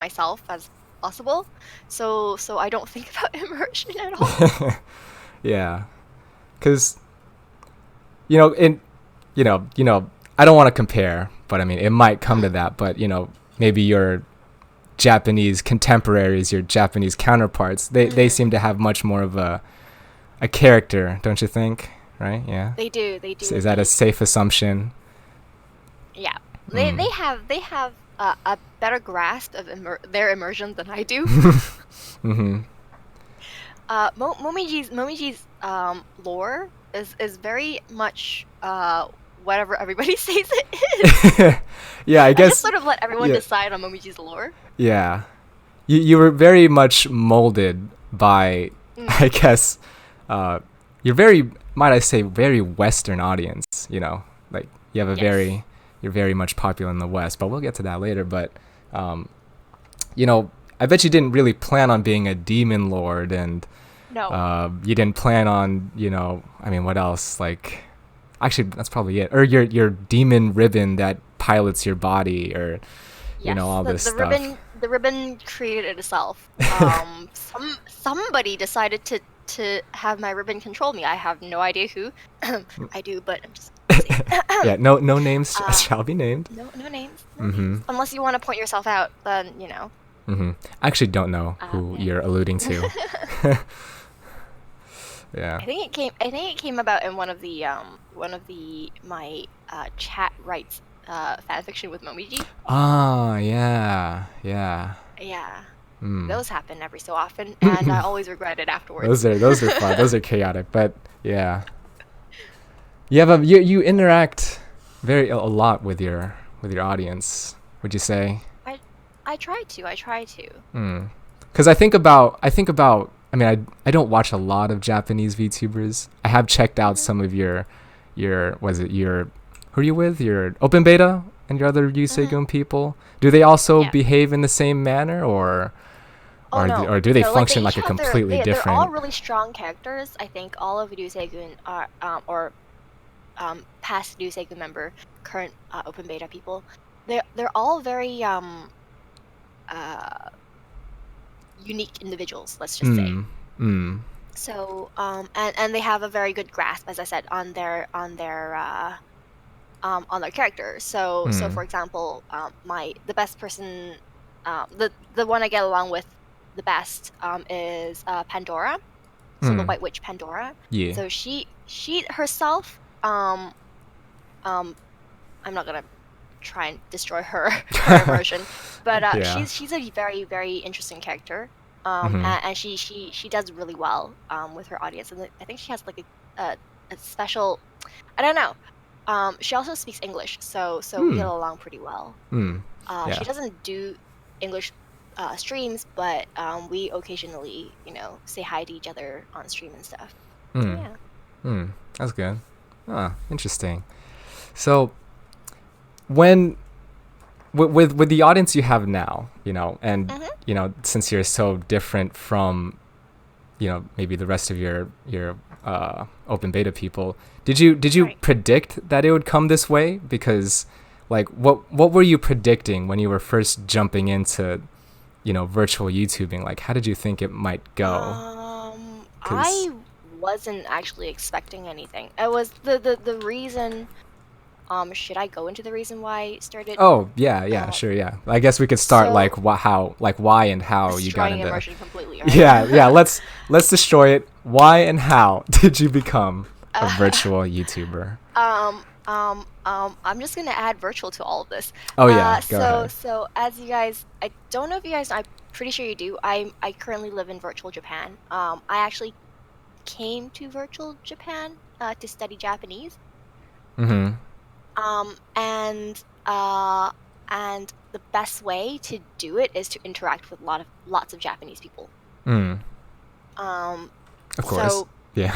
myself as possible. So I don't think about immersion at all. Yeah, because in I don't want to compare, but I mean it might come to that. But maybe your Japanese contemporaries, your Japanese counterparts, they seem to have much more of a character, don't you think? Right? Yeah. They do Is that a indeed. safe assumption? Yeah, Mm. they have a better grasp of their immersion than I do. Mm-hmm. Momiji's lore is very much whatever everybody says it is. Yeah, I I just guess. sort of let everyone Yeah. decide on Momiji's lore. Yeah. You were very much molded by, I Mm, guess, uh, you're very, might I say, very Western audience. Like you have a yes. very, you're very much popular in the West, but we'll get to that later. But, um, you know, I bet you didn't really plan on being a demon lord, and No. you didn't plan on, I mean, what else? Like, actually, that's probably it. Or your demon ribbon that pilots your body, or Yes. all this The stuff. ribbon created itself. Somebody decided to have my ribbon control me. I have no idea who. I do, but I'm just safe. Yeah, no names uh, shall be named. no names, no names. Mm-hmm. Unless you want to point yourself out, then Mm-hmm. I actually don't know who yeah. you're alluding to. Yeah. I think it came about in one of the my chat rights fan fiction with Momiji. Ah, yeah, yeah. Yeah. Mm. Those happen every so often, and I always regret it afterwards. Those are fun. Those are chaotic, but yeah. You interact a lot with your audience. Would you say? I I try to. I try to. Mm. Because I mean, I don't watch a lot of Japanese VTubers. I have checked out Mhm. some of your was it your who are you with, your open beta and your other Mhm. Yusegun people. Do they also Yeah. behave in the same manner, Oh no. or do they No, like they function each like a have completely they're all different? really strong characters. I think all of Ryusegun are or past Ryusegun member, current open beta people. They're all very uh unique individuals, let's just say. Mm. Mm. So and they have a very good grasp, as I said, on their character. So Mm. for example, the best person, the one I get along with the best is Pandora. So the Mm. White Witch Pandora. Yeah. So she herself, um I'm not gonna try and destroy her her immersion, but Yeah. she's a very very interesting character. Mm-hmm. And she does really well with her audience, and I think she has like a special, I don't know. She also speaks English, so we get Mm. along pretty well. Mm. She Yeah. doesn't do English streams, but we occasionally, say hi to each other on stream and stuff. So Mm. yeah. Mm. That's good. Ah, interesting. So when with the audience you have now, and Hmm. since you're so different from, maybe the rest of your open beta people, did you Right. predict that it would come this way? Because like what were you predicting when you were first jumping into virtual YouTubing? Like how did you think it might go? Because I wasn't actually expecting anything. It was the reason. Should I go into the reason why I started? oh yeah, yeah, Uh, sure, yeah, I guess we could start so like why and how you got destroying into. immersion completely, right? Yeah, yeah. Let's destroy it. Why and how did you become a Uh, virtual YouTuber? I'm just gonna add virtual to all of this. Oh yeah, go ahead. So as you guys, I don't know if you guys, I'm pretty sure you do. I currently live in virtual Japan. I actually came to virtual Japan to study Japanese. Mm-hmm. Um, and uh, and the best way to do it is to interact with lots of Japanese people. Mm. Um, Of course. so Yeah.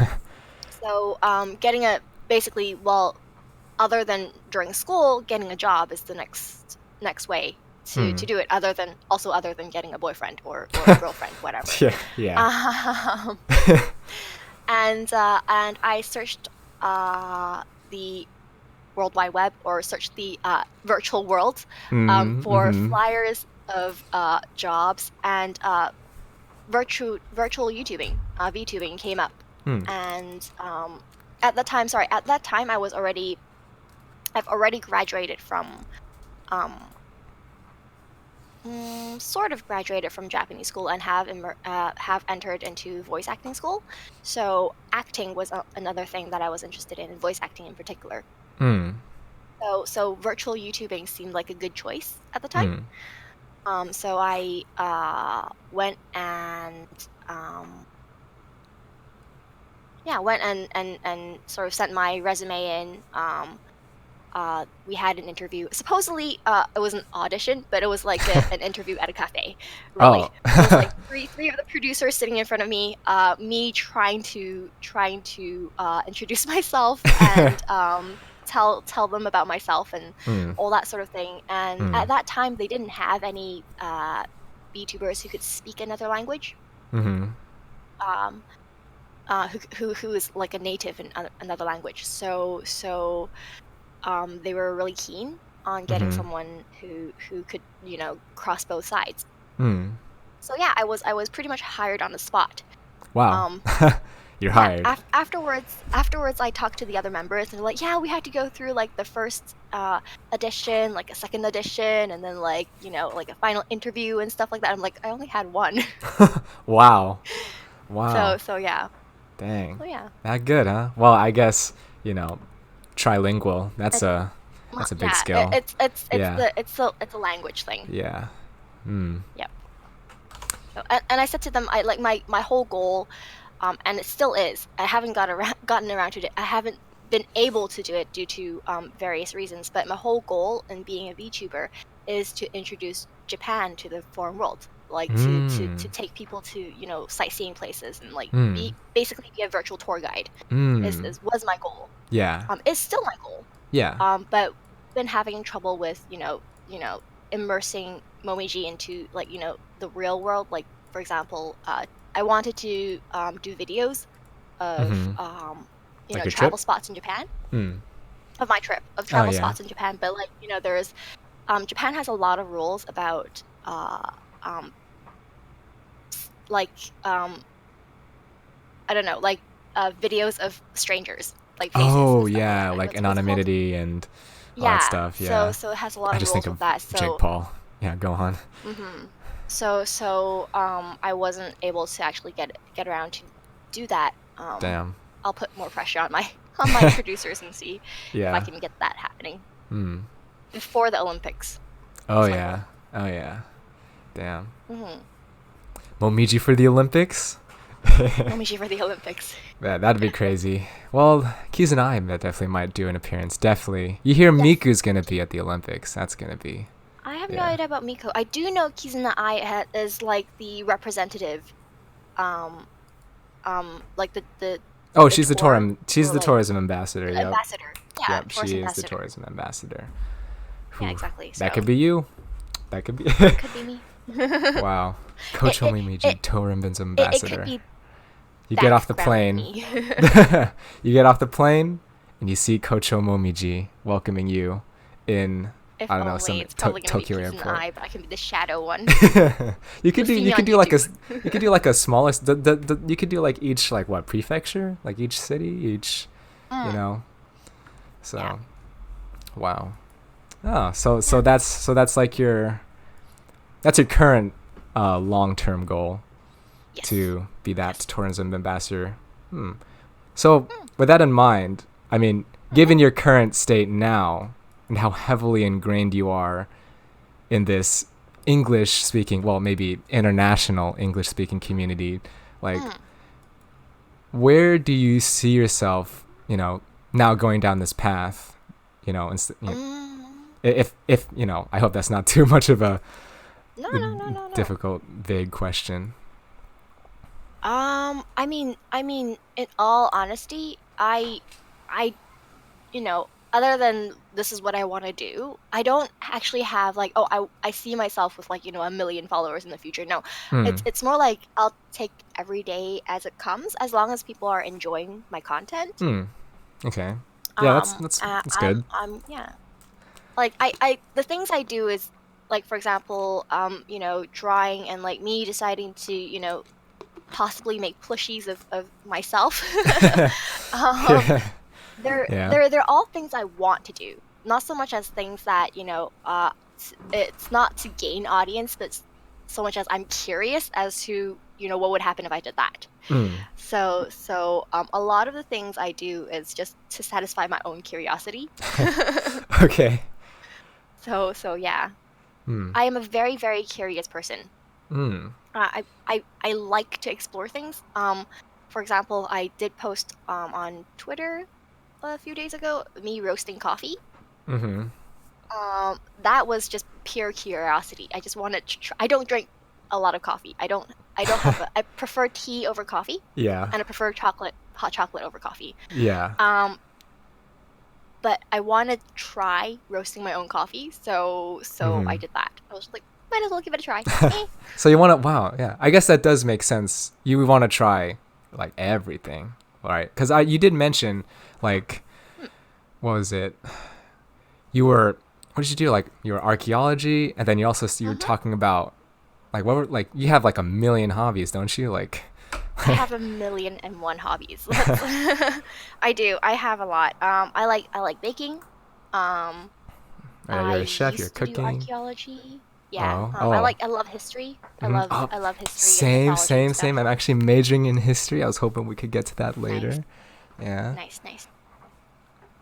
getting a basically, well, other than during school, getting a job is the next way to Mm. do it. Other than getting a boyfriend or a girlfriend, whatever. Yeah. Yeah. Um, and I searched the World Wide Web, or search the virtual world Mm. for Mm-hmm. flyers of jobs, and virtual YouTubing, VTubing came up, Hmm. and at that time, sorry, at that time I've already graduated from um sort of graduated from Japanese school and have entered into voice acting school. So acting was another thing that I was interested in, voice acting in particular. Hmm. So virtual YouTubing seemed like a good choice at the time. Hmm. So I went and um, yeah, went and sort of sent my resume in. We had an interview. Supposedly, it was an audition, but it was like an interview at a cafe. Oh. Really, it was like three of the producers sitting in front of me. Me trying to introduce myself and tell them about myself and Hmm. all that sort of thing. And Hmm. at that time, they didn't have any VTubers who could speak another language. Hmm. Um, who is like a native in another language. So they were really keen on getting Hmm. someone who could, cross both sides. Hmm. So yeah, I was pretty much hired on the spot. Wow. Um, You're yeah, hired. afterwards I talked to the other members and they're like, yeah, we had to go through like the first edition, like a second edition, and then like, like a final interview and stuff like that. I'm like, I only had one. Wow. Wow. So yeah. Dang. So yeah. That good, huh? Well, I guess, you know, trilingual. That's It, a well, that's a big yeah, skill. it's Yeah. it's a language thing. Yeah. Hmm. Yeah. So, and I said to them, I like my whole goal, and it still is. I haven't gotten around to it. I haven't been able to do it due to various reasons. But my whole goal in being a VTuber is to introduce Japan to the foreign world, like to Hmm. take people to sightseeing places and like Hmm. basically be a virtual tour guide. Hmm. Was my goal. Yeah. Is still my goal. Yeah. But been having trouble with immersing Momiji into like the real world. Like for example, I wanted to do videos of Hmm. Like your travel trip? spots in Japan, Hmm. of my trip of Oh travel yeah. spots in Japan. But like there's Japan has a lot of rules about um like um I don't know, like videos of strangers, like faces Oh and stuff like yeah, that. like What's it called? anonymity and all that Yeah. stuff. So Yeah. so it has a lot I of just think rules with of that. Jake So Paul. Yeah, go on. I wasn't able to actually get around to do that. Damn. I'll put more pressure on my on my producers and see if I Yeah. can get that happening Hmm. before the Olympics. Oh That's my yeah. goal. Oh yeah. Damn. Mm-hmm. Momiji for the Olympics? Momiji for the Olympics. That'd be crazy. Well, Keys and I that definitely might do an appearance. Definitely. You hear Yes. Miku's gonna be at the Olympics. That's gonna be. I have no Yeah. idea about Miko. I do know Kizuna Ai is like the representative, um, like Oh, the tour She's or the like tourism ambassador. the Yep. ambassador. Yeah, Yep. tourist She is the ambassador. tourism ambassador. Yeah, Whew. exactly. That So could be you. That could be. that could be me. Wow. It Kochou it it Momiji, tourism it could ambassador. be You get off the background plane. me. You get off the plane, and you see Kochou Momiji welcoming you in, If I don't know, only some it's probably gonna be Tokyo Kizuna airport. Ai, but I can be the shadow one. You could You'll do see me you on could do like a YouTube. you could do like a smaller you could do like each like what prefecture, like each city, each, you Mm, know. yeah. So wow. Oh, so that's like your current long term goal, Yes. to be that Yes. tourism ambassador. Hmm. So Mm, with that in mind, I mean, mhm, given your current state now and how heavily ingrained you are in this English speaking, well, maybe international English speaking community, like mm, where do you see yourself, now going down this path, mm. if I hope that's not too much of a No, no, no, no, no. difficult, vague question. I mean, in all honesty, I, other than this is what I want to do, I don't actually have like, oh, I see myself with like, 1 million followers in the future. No, Hmm. it's more like I'll take every day as it comes, as long as people are enjoying my content. Hmm. Okay. Yeah, that's Yeah, good. like the things I do is like for example, drawing and like me deciding to, possibly make plushies of myself. um, Yeah. Yeah. they're all things I want to do, not so much as things that, it's not to gain audience, but so much as I'm curious as to, what would happen if I did that. Mm. So a lot of the things I do is just to satisfy my own curiosity. Okay. So yeah, Mm. I am a very, very curious person. Mm. I like to explore things. For example, I did post on Twitter a few days ago me roasting coffee. Mm-hmm. That was just pure curiosity. I just wanted to try. I don't drink a lot of coffee. I don't have a, I prefer tea over coffee, Yeah. and I prefer hot chocolate over coffee. Yeah. Um, but I want to try roasting my own coffee, so I Mm-hmm. did that. I was like, might as well give it a try. Eh. So you want to? Wow. Yeah. I guess that does make sense. You want to try like everything, right? Because you did mention like Hmm. what was it? You were what did you do? Like you were archaeology, and then you were Uh-huh. talking about like what were like you have like a million hobbies, don't you? Like I have a million and one hobbies. I do. I have a lot. I like baking. Um, I you're a chef. You're used to do cooking. archaeology. Yeah. Oh. I Oh. like I love history. I Mhm. love Oh. I love history and Same. mythology and Same. Same. I'm stuff. actually majoring in history. I was hoping we could get to that Nice, later. Yeah. nice, nice.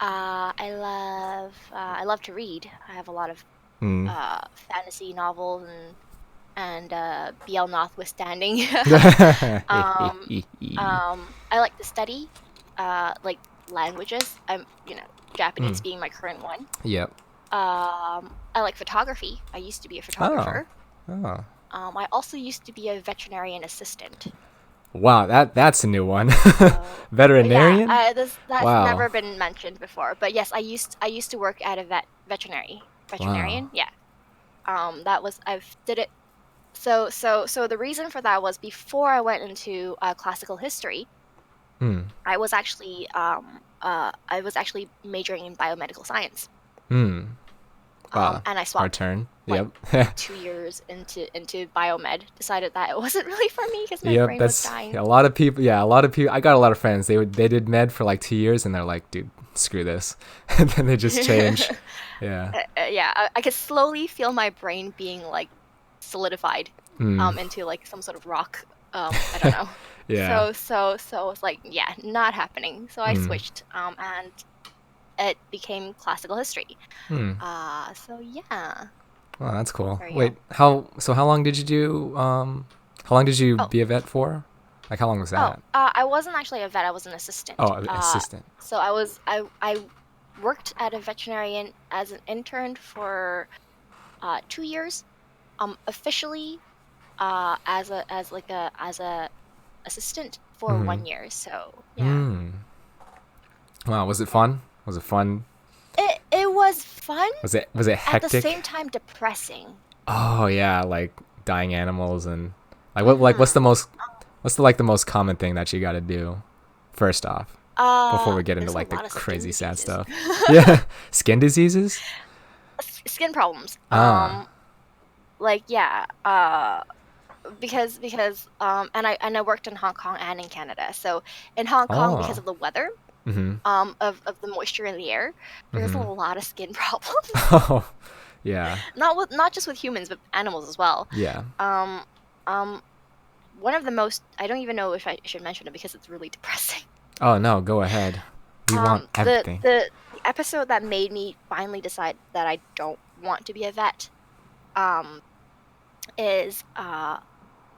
I love to read. I have a lot of Mm. fantasy novels and BL notwithstanding. um, I like to study like languages. Japanese Mm. being my current one. Yep. I like photography. I used to be a Oh. photographer. Oh. I also used to be a veterinarian assistant. Wow, that's a new one. So yeah, Veterinarian? that's Wow. never been mentioned before. But yes, I used to work at a Wow. veterinarian. Yeah. That was I've did it. So the reason for that was before I went into classical history, Hmm. I was actually majoring in biomedical science. Hmm. Wow. And I Hard swapped turn. like Yep. 2 years into biomed. Decided that it wasn't really for me because my Yep. brain was That's dying. a lot of people. Yeah, a lot of people. I got a lot of friends. They did med for like 2 years, and they're like, dude, screw this, and then they just change. Yeah. Yeah, I could slowly feel my brain being like solidified Hmm. into like some sort of rock. I don't know. Yeah. So it's like, yeah, not happening. So I Hmm. switched, and it became classical history. Hmm. So yeah, Wow, that's cool. there you Wait, go. how long did you do how long did you Oh, be a vet for? Like how long was oh, that? I wasn't actually a vet. I was an assistant. Oh, assistant. So I worked at a veterinarian as an intern for 2 years. Officially, as a assistant for Mhm. 1 year. So yeah, Hmm. Wow, was it fun? Was it fun? it was fun, Was it at the hectic? same time depressing. Oh yeah, like dying animals and what's the Mm-hmm. most the most common thing that you got to do first off before we get into There's a like the lot of skin crazy sad diseases. stuff? Yeah, skin diseases? Skin problems. Ah. Like yeah, and I worked in Hong Kong and in Canada. So in Hong Kong, because Oh. of the weather, Mhm. of the moisture in the air, there's a Mhm. lot of skin problems. Oh. Yeah. Not just with humans, but animals as well. Yeah. Um, um, One of the most, I don't even know if I should mention it because it's really depressing. Oh no, go ahead. We want The everything. the episode that made me finally decide that I don't want to be a vet, um, is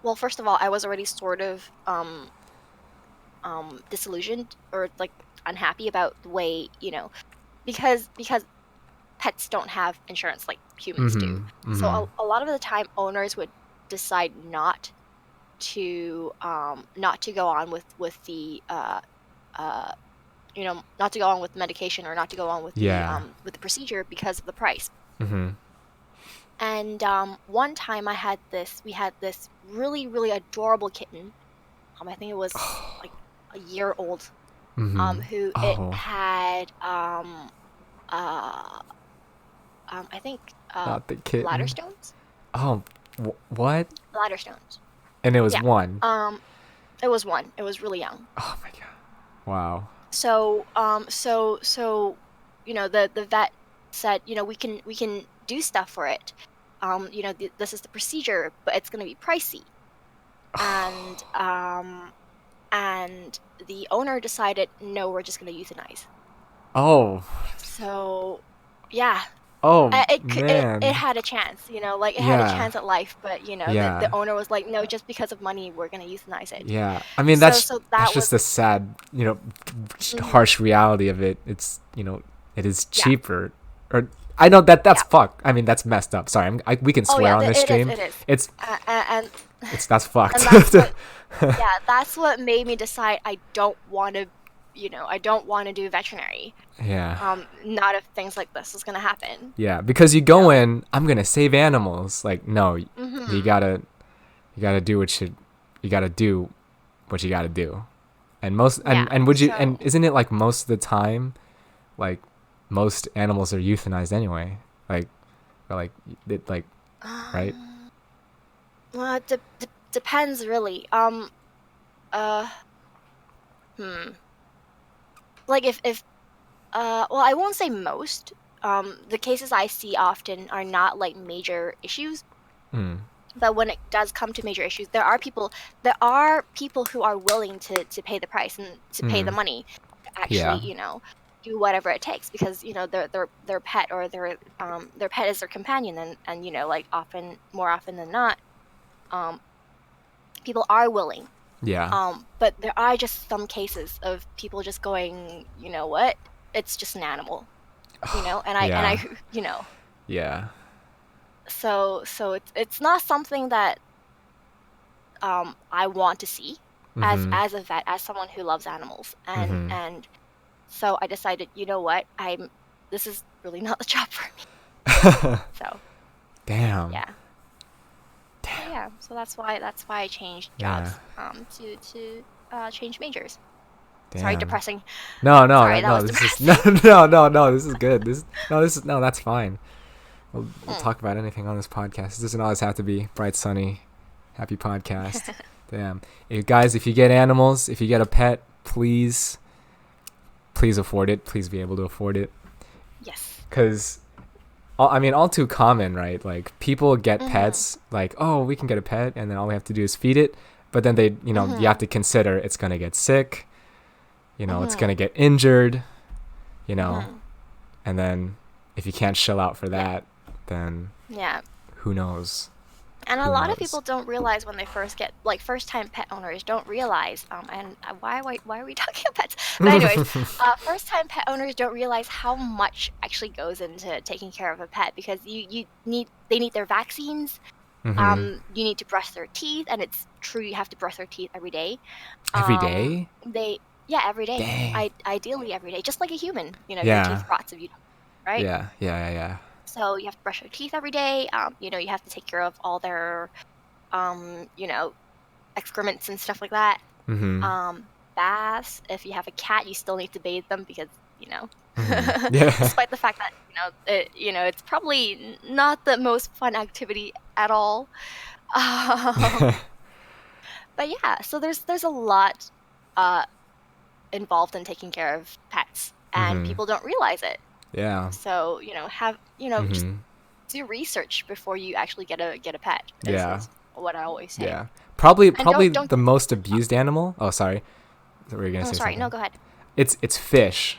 well, first of all, I was already sort of disillusioned or like unhappy about the way, because pets don't have insurance like humans do. Mhm. So Mhm. a lot of the time owners would decide not to go on with the not to go on with medication, or not to go on Yeah. with the procedure because of the price. Mhm. And one time we had this really, really adorable kitten. I think it was like a year old. Mhm. Who it Oh. had I think uh, Not the bladder kitten. stones. Oh, what? Bladder stones. And it was Yeah. one. It was one. It was really young. Oh my god. Wow. So the vet said, we can do stuff for it. This is the procedure, but it's going to be pricey. And and the owner decided, no, we're just going to euthanize. Oh. So, yeah, Oh it man. had a chance, like it had a Yeah. chance at life, but the Yeah. owner was like, no, just because of money, we're going to euthanize it. Yeah. I mean So that's so that's that just was the sad, mhm, harsh reality of it. It's, it is yeah, cheaper. Or I know that's yeah. fuck. I mean that's messed up. Sorry. We can Oh swear yeah, on this it is, stream. it is. It's And it's that's fucked. and that's what yeah, that's what made me decide I don't want to do veterinary. Yeah. Not if things like this is gonna happen, Yeah, because you you go know. in, I'm gonna save animals. Like, no, you Mhm. gotta do you gotta do what you gotta do. And Yeah. and would you, and So, isn't it like most of the time, like most animals are euthanized anyway? Like, or like it, like, right? um, well, it depends really. Uh, hmm. Like if well, I won't say most. The cases I see often are not like major issues, Hmm. but when it does come to major issues, there are people who are willing to pay the price and to pay the Hmm. money to actually, Yeah. do whatever it takes because their pet or their pet is their companion and like more often than not, um people are willing. Yeah. But there are just some cases of people just going, you know what? It's just an animal, and I Yeah. you know. Yeah. So it's not something that I want to see Mm-hmm. as a vet, as someone who loves animals, Mm-hmm. and so I decided, you know what, this is really not the job for me. So Damn. yeah, so yeah, so that's why I changed Yeah. jobs, to change majors. Sorry, Damn. depressing. No, no, Sorry, that no. was This is no, depressing. no, no, no. This is good. This is no. That's fine. We'll Mm. talk about anything on this podcast. It doesn't always have to be bright, sunny, happy podcast. Damn. Guys, if you get animals, if you get a pet, please afford it. Please be able to afford it. Yes. Because, I mean, all too common, right? Like, people get Mhm. pets, like, oh, we can get a pet, and then all we have to do is feed it. But then you have Mhm. to consider it's going to get sick, it's going to Mhm. get injured, you know, Mhm. and then if you can't shell out for Yeah. that, then Yeah. who knows? And a Who lot of knows? people don't realize when they first get like first time pet owners don't realize and why are we talking about pets? But anyways, first time pet owners don't realize how much actually goes into taking care of a pet because they need their vaccines. Mm-hmm. You need to brush their teeth, and it's true you have to brush their teeth every day. Every Um, day? they yeah, every day. Dang. Ideally every day, just like a human. Your Yeah. teeth rots if you don't, right? Yeah. Yeah. Yeah. So you have to brush your teeth every day. You have to take care of all their um, you know, excrements and stuff like that. Yeah. Mm-hmm. Baths. If you have a cat, you still need to bathe them because, Mm-hmm. Yeah. despite the fact that, it's probably not the most fun activity at all. Um, but yeah, so there's a lot uh involved in taking care of pets, and Mm-hmm. people don't realize it. Yeah. So, just Mm-hmm. do research before you actually get a pet Yeah. is what I always say. Yeah. Probably And don't probably don't the most abused animal. Oh, sorry. Were you gonna oh, say sorry, no, something? go ahead. It's fish.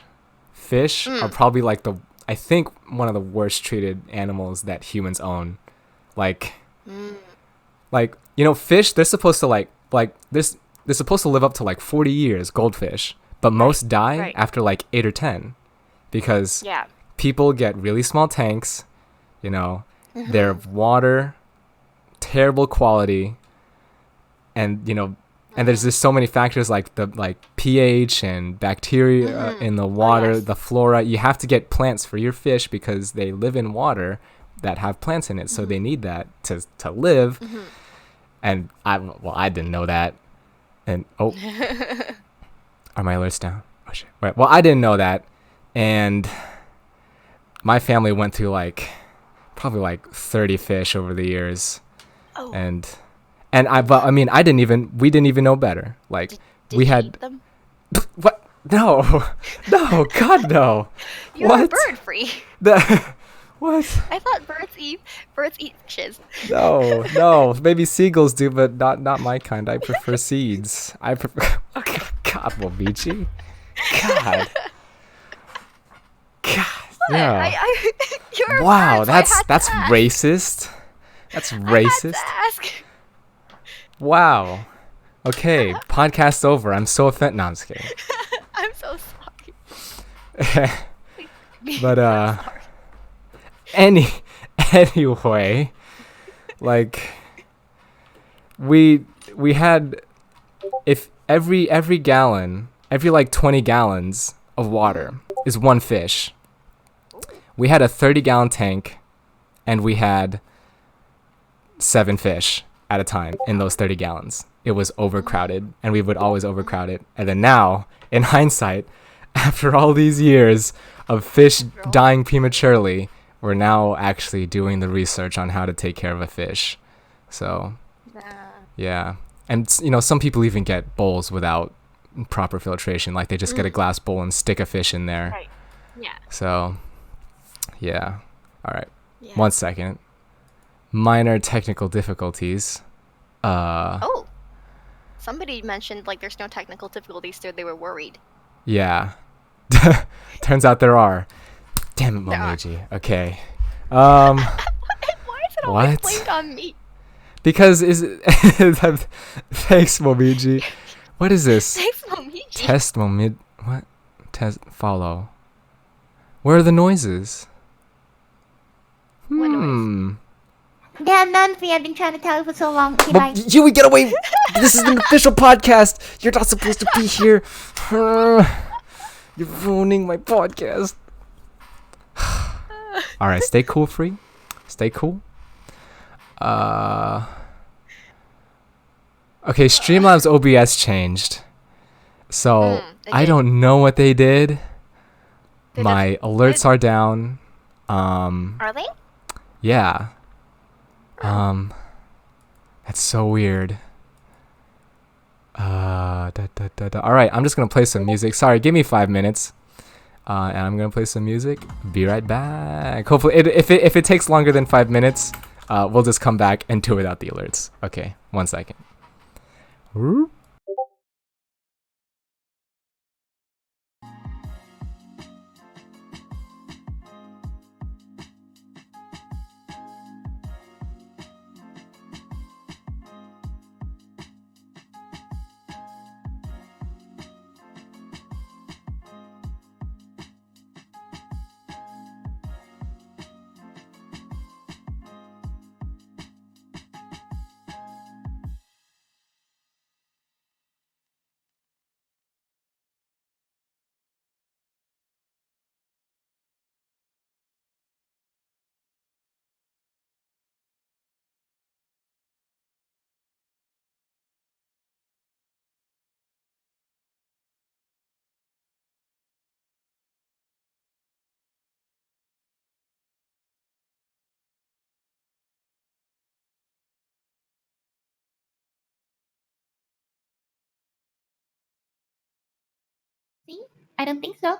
Fish are Mm, probably like I think one of the worst treated animals that humans own. Like mm, fish, they're supposed to they're supposed to live up to like 40 years, goldfish, but right, most die right. after like 8 or 10 because Yeah. people get really small tanks, you know, their Mm-hmm. water terrible quality, and and there's Mm-hmm. just so many factors like the pH and bacteria Mm-hmm. in the Oh water, yes. the flora. You have to get plants for your fish because they live in water that have plants in it, so they Mm-hmm. need that to live. Mm-hmm. And I didn't know that. And are my alerts down? Oh shit. Well, I didn't know that, and my family went through like probably like 30 fish over the years, Oh, and but I mean, we didn't even know better. Like did we you eat had them? what? No, no, God no. You're a What? bird free. The what? I thought birds eat fishes. No, no. Maybe seagulls do, but not my kind. I prefer seeds. I prefer. God, Momiji. God. God. What? Yeah. You're a Wow. bird, so I That's had to that's ask. racist. That's I had to racist. ask. Wow. Okay. Podcast over. I'm so offended. No, I'm just kidding. I'm so sorry. Please forgive me. But I'm sorry. any anyway, like we had, if every gallon, every like 20 gallons of water is one fish. We had a 30-gallon tank, and we had 7 fish at a time in those 30 gallons. It was overcrowded, and we would always overcrowd it. And then now, in hindsight, after all these years of fish dying prematurely, we're now actually doing the research on how to take care of a fish. So, yeah. And some people even get bowls without proper filtration. Like they just get a glass bowl and stick a fish in there. Right. Yeah. So, yeah. All right. Yeah. 1 second. Minor technical difficulties. Oh, somebody mentioned like there's no technical difficulties, so they were worried. Yeah. Turns out there are. Damn it, There are. Momiji. Okay. Why is it always What? blamed on me? Because thanks, Momiji. What is this? Thanks, Momiji. Test Momiji. What? Test follow. Where are the noises? What noise? Damn, Nancy, I've been trying to tell you for so long. Okay, Well, bye. Yui, get away! This is an official podcast. You're not supposed to be here. You're ruining my podcast. All right, stay cool, free. Stay cool. Okay, Streamlabs OBS changed, so They I did. don't know what they did. They My alerts are down. Are they? Yeah. That's so weird. All right, I'm just gonna play some music. Sorry, give me 5 minutes. And I'm gonna play some music. Be right back. Hopefully, if it takes longer than 5 minutes, we'll just come back and do it without the alerts. Okay, 1 second. Whoop. See? I don't think so.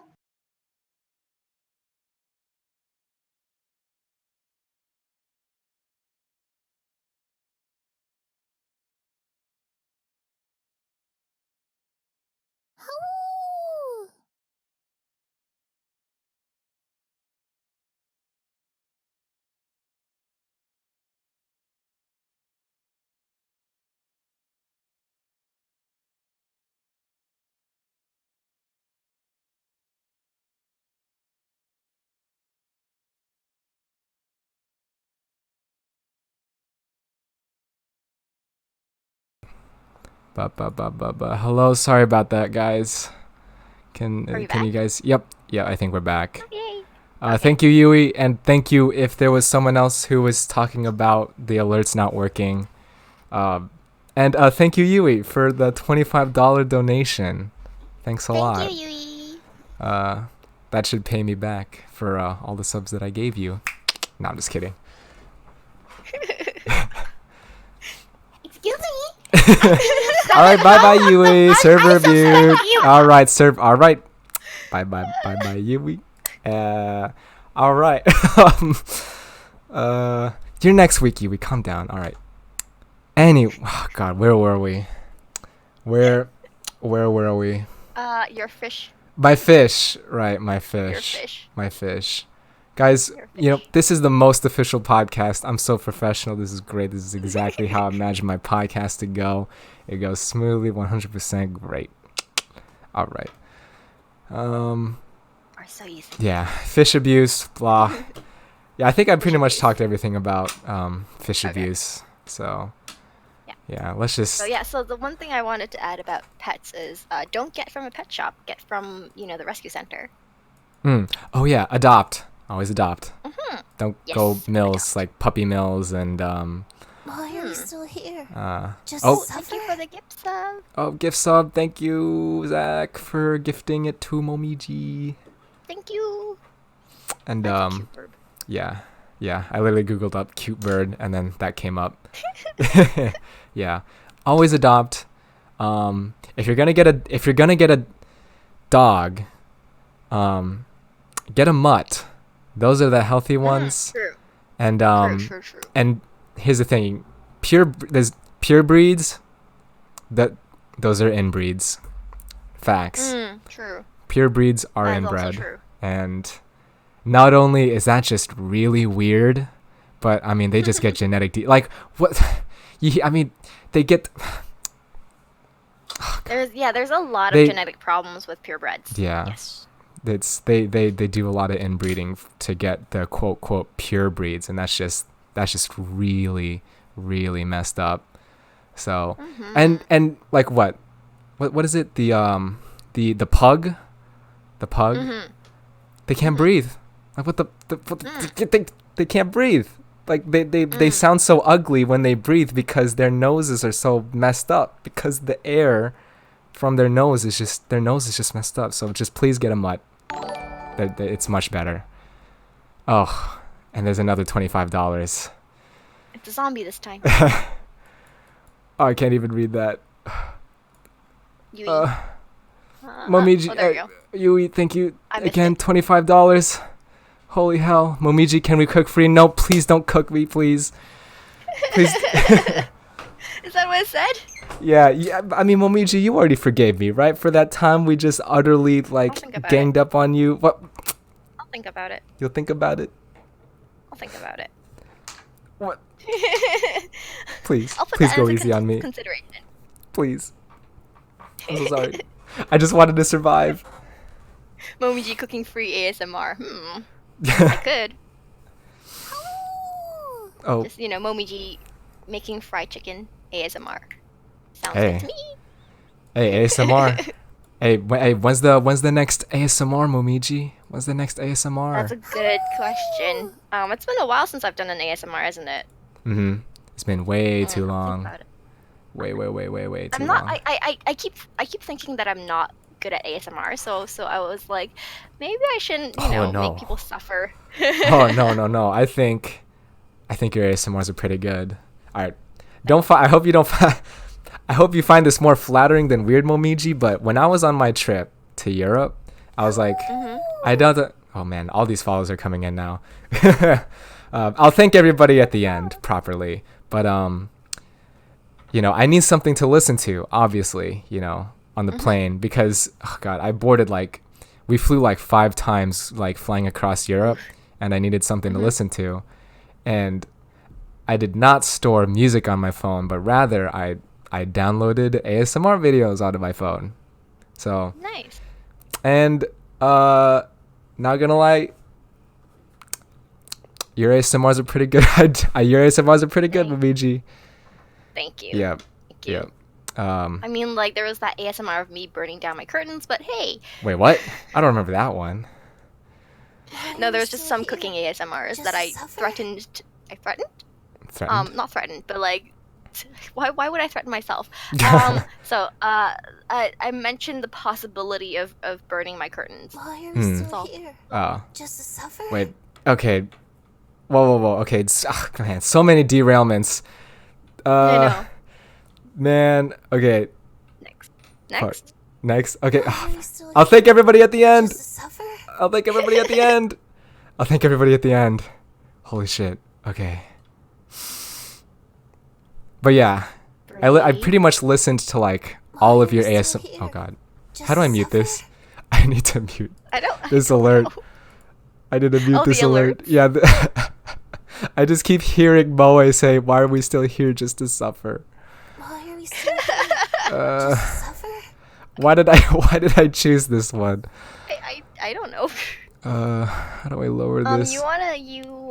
Hello, sorry about that, guys. Can Are you can back? you guys? Yep. Yeah, I think we're back. Yay. Thank you, Yui, and thank you if there was someone else who was talking about the alerts not working. And thank you, Yui, for the $25 donation. Thanks a lot. Thank you, Yui. That should pay me back for all the subs that I gave you. No, I'm just kidding. All right, bye bye Yui. Server mute. you. All right, All right, bye Yui. All right. Your next week, Yui. Calm down. All right. Oh God, where were we? Where were we? Your fish. My fish, right? My Your fish. fish. My fish. Guys, Your you know, fish. this is the most official podcast. I'm so professional. This is great. This is exactly how I imagine my podcast to go. It goes smoothly, 100% great. All right. Are so easy. Yeah, fish abuse, blah. Yeah, I think I pretty much talked everything about fish Okay. abuse. So, Yeah. yeah, let's just. So the one thing I wanted to add about pets is don't get from a pet shop. Get from the rescue center. Oh yeah, adopt. Always adopt. Don't Yes, go mills adopt. like puppy mills and Why are you still here? Just oh. suffer? Thank you for the gift sub. Oh, gift sub. Thank you, Zach, for gifting it to Momiji. Thank you. And That's a cute bird. yeah. I literally googled up cute bird, and then that came up. Yeah, always adopt. If you're gonna get a dog, get a mutt. Those are the healthy ones. True. And True. and here's the thing, there's pure breeds. Those are inbreeds. Facts. True. Pure breeds are That is also inbred. true. And not only is that just really weird, but I mean they just get genetic like what I mean they get There's a lot They- of genetic problems with purebreds. yeah. Yes. It's they do a lot of inbreeding to get the quote pure breeds, and that's just really messed up. So and like what is it, the pug they can't breathe. Like what they can't breathe. Like they sound so ugly when they breathe because their noses are so messed up, because the air from their nose is just messed up. So just please get a mutt. It's much better. Oh, and there's another $25. It's a zombie this time. Oh, I can't even read that. You Momiji, oh, there you go. Yui, thank you I missed again. it. $25. Holy hell, Momiji, can we cook free? No, please don't cook me, please. Please. Is that what it said? Yeah. I mean, Momiji, you already forgave me, right? For that time we just utterly think about ganged up on you. What? I'll think about it. You'll think about it. I'll think about it. What? Please, I'll put please that go as a easy on me. consideration. Please. I'm so sorry. I just wanted to survive. Momiji cooking free ASMR. I could. Oh, Just, Momiji making fried chicken ASMR. Sounds Hey. good to me. hey, ASMR. Hey, when's the next ASMR, Momiji? When's the next ASMR? That's a good question. It's been a while since I've done an ASMR, isn't it? It's been way too I'll think long. about it. Way too I'm not. long. I keep thinking that I'm not good at ASMR. So I was like, maybe I shouldn't, Oh, no. make people suffer. Oh no! I think your ASMRs are pretty good. All right, I hope you don't. I hope you find this more flattering than weird, Momiji. But when I was on my trip to Europe, I was like, I don't. Oh man, all these follows are coming in now. I'll thank everybody at the end properly, but I need something to listen to, obviously, on the plane, because oh god, we flew like 5 times, like flying across Europe, and I needed something to listen to, and I did not store music on my phone, but rather I downloaded ASMR videos onto my phone. So, Nice. and not gonna lie, your ASMRs are pretty good. Your ASMRs are pretty good, Momiji. Thank you. Yeah. Thank you. Yeah. I mean, like, there was that ASMR of me burning down my curtains, but hey, Wait, what? I don't remember that one. no, there was just some cooking ASMRs that I suffer? threatened. I threatened? Threatened? Not threatened, but like, why would I threaten myself? So, I mentioned the possibility of burning my curtains. Why are we still all. here? Oh, Just to suffer? wait. Okay. Whoa. Okay, man, so many derailments. I know. Man. Okay. Next. Fuck. Next. Next. Okay. Why are you still I'll here? thank everybody at the end. Just to suffer? I'll thank everybody at the end. I'll thank everybody at the end. Holy shit. Okay. But yeah, I Breathe. pretty much listened to like Why all are of your you still ASM. here? Oh god. Just How do I to mute suffer? this? I need to mute I this don't alert. know. I need to mute Oh, this the alert. alerts? Yeah. I just keep hearing Moe say, "Why are we still here just to suffer?" Why are we still here? Uh, Just to suffer? why did I choose this one? I don't know. How do I lower this? You wanna.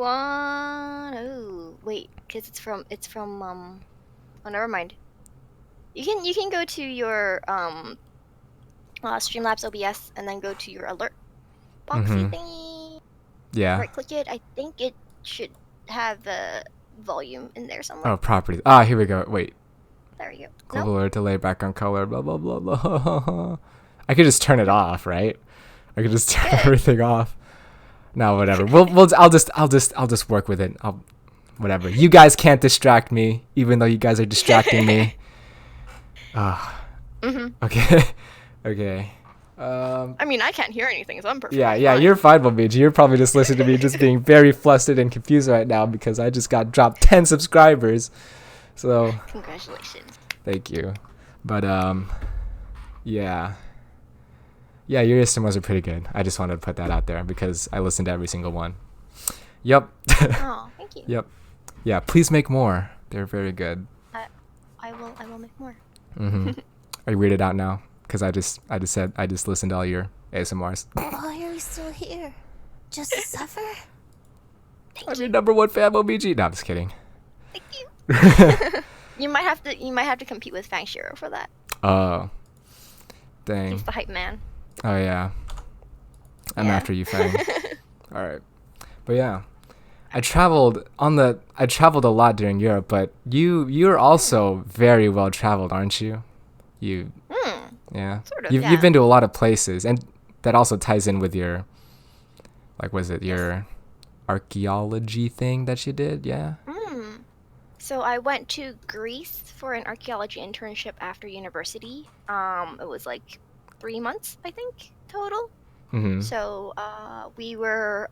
Oh, wait, because it's from. Oh, never mind. You can go to your Streamlabs OBS and then go to your alert boxy Mhm. thingy. Yeah. Right click it. I think it should have the volume in there somewhere. Oh, properties. Ah, here we go. Wait. There you go. Global No? alert, delay, background color, blah blah blah blah. I could just turn it off, right? I could just turn Good. everything off. No, whatever. I'll just work with it. Whatever. You guys can't distract me, even though you guys are distracting me. Mhm. Okay. Okay. I mean, I can't hear anything, so I'm perfectly Yeah, fine. you're fine, Momiji. You're probably just listening to me just being very flustered and confused right now because I just got dropped 10 subscribers. So, Congratulations. thank you. But, yeah. Yeah, your ASMRs are pretty good. I just wanted to put that out there because I listened to every single one. Yep. Oh, thank you. Yep. Yeah, please make more. They're very good. I will make more. Mm-hmm. Are you weirded out now? Because I just listened to all your ASMRs. Why are we still here? Just to suffer? I'm your number one fan, Momiji. No, I'm just kidding. Thank you. You might have to compete with Fang Shiro for that. Oh, dang. He's the hype man. Oh yeah. I'm Yeah. after you, Fang. All right. But yeah, I traveled a lot during Europe, but you're also very well traveled, aren't you? You yeah. Sort of, You've yeah. been to a lot of places, and that also ties in with your was it your archaeology thing that you did? Yeah. So I went to Greece for an archaeology internship after university. It was like 3 months, I think, total. Mm-hmm. So we were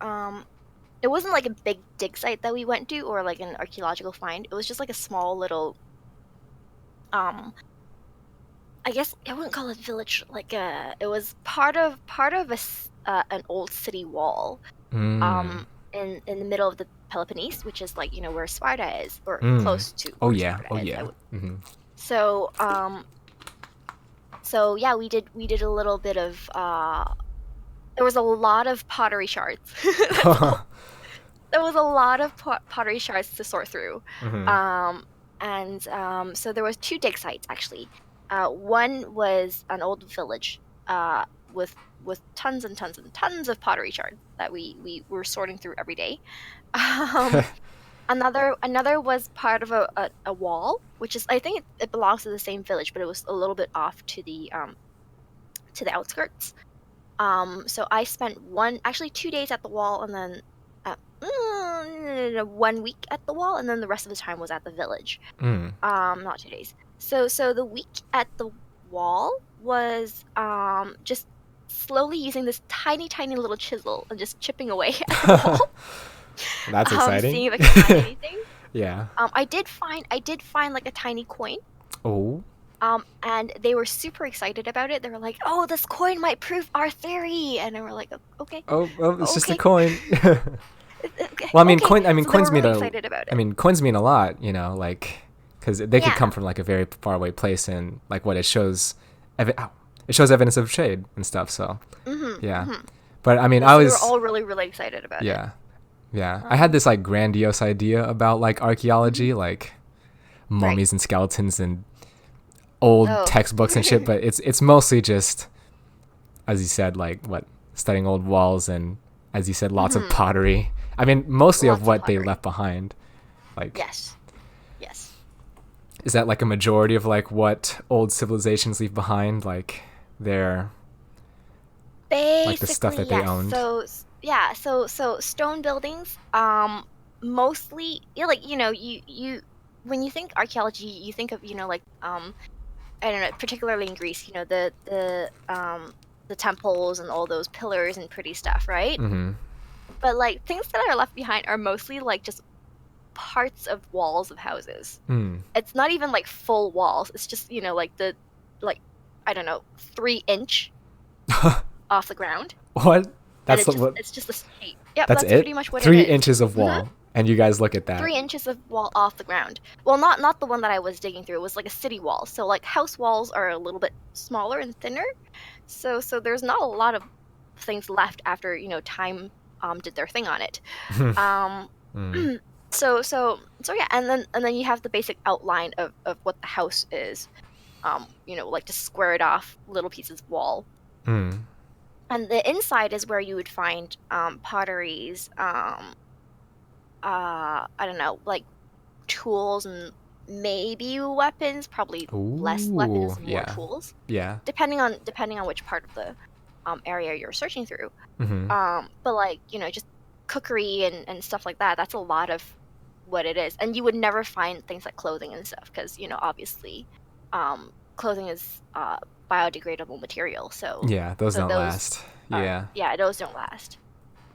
it wasn't like a big dig site that we went to or like an archaeological find. It was just like a small little I guess I wouldn't call it village. It was part of an old city wall. Mm. In the middle of the Peloponnese, which is like where Sparta is, or Mm. close to Oh where yeah. Sparta Oh is. yeah. Mm-hmm. So yeah, we did a little bit of there was a lot of pottery shards. There was a lot of pottery shards to sort through. Mm-hmm. So there was 2 dig sites actually. One was an old village with tons and tons and tons of pottery shards that we were sorting through every day. Another was part of a wall, which is I think it belongs to the same village, but it was a little bit off to the outskirts. So I spent 2 days at the wall, and then 1 week at the wall, and then the rest of the time was at the village. Mm. Not 2 days. So the week at the wall was just slowly using this tiny little chisel and just chipping away at the wall. That's exciting. Seeing if I could find anything. Yeah. I did find like a tiny coin. Oh. And they were super excited about it. They were like, "Oh, this coin might prove our theory," and we were like, "Okay." Oh, it's just a Okay. coin. Okay, Well, I mean, okay. coins So they mean were really excited about it. I mean, coins mean a lot, because they could Yeah. come from like a very far away place, and like what it shows, it shows evidence of trade and stuff. So, yeah. But I mean, So I we was were all really excited about it. yeah. I had this like grandiose idea about like archaeology, like mummies and skeletons and old Oh. textbooks and shit. But it's mostly just, as you said, like studying old walls and, as you said, lots of pottery. I mean, mostly Lots of of what they pottery. left behind. Like, Yes. is that like a majority of like what old civilizations leave behind? Like their Basically, the stuff that they yes. owned? So stone buildings, mostly, you when you think archaeology, you think of, like, I don't know, particularly in Greece, the temples and all those pillars and pretty stuff, right? Mm-hmm. But like things that are left behind are mostly like just parts of walls of houses. Mm. It's not even like full walls. It's just, like like I don't know, 3 inch off the ground. What? And That's the, what? it's just the shape. Yep, That's that's it? pretty much what it Three is. inches of Hmm. wall, and you guys look at that. 3 inches of wall off the ground. Well, not the one that I was digging through. It was like a city wall. So like house walls are a little bit smaller and thinner. So there's not a lot of things left after, time did their thing on it. Um Mm. so yeah, and then you have the basic outline of what the house is. Like just squared off little pieces of wall. Mm. And the inside is where you would find potteries, I don't know, like tools and maybe weapons, probably less Ooh, weapons, more yeah, tools, yeah. depending on which part of the area you're searching through. Mm-hmm. But like, just cookery and stuff like that, that's a lot of what it is. And you would never find things like clothing and stuff because, obviously, clothing is biodegradable material. So Yeah, those so don't those last. are, Yeah. yeah, those don't last.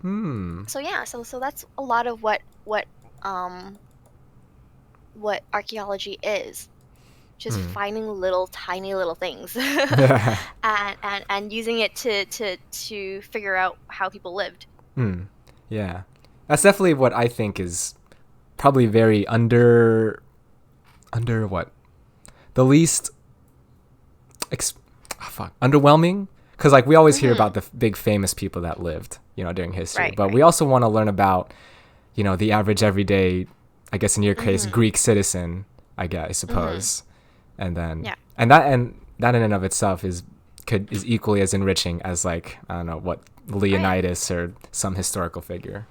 Hmm. So yeah, so that's a lot of um what archaeology is. Just Hmm. finding little tiny little things and using it to figure out how people lived. Hmm. Yeah. That's definitely what I think is probably very under what? The least underwhelming, because like we always hear Hmm. about the big famous people that lived, during history, Right, but we right. also want to learn about, the average everyday, I guess in your case, Hmm. Greek citizen, I Hmm. suppose. And then Yeah. and that in and of itself is equally as enriching as, like, I don't know, what, Oh yeah. Leonidas or some historical figure,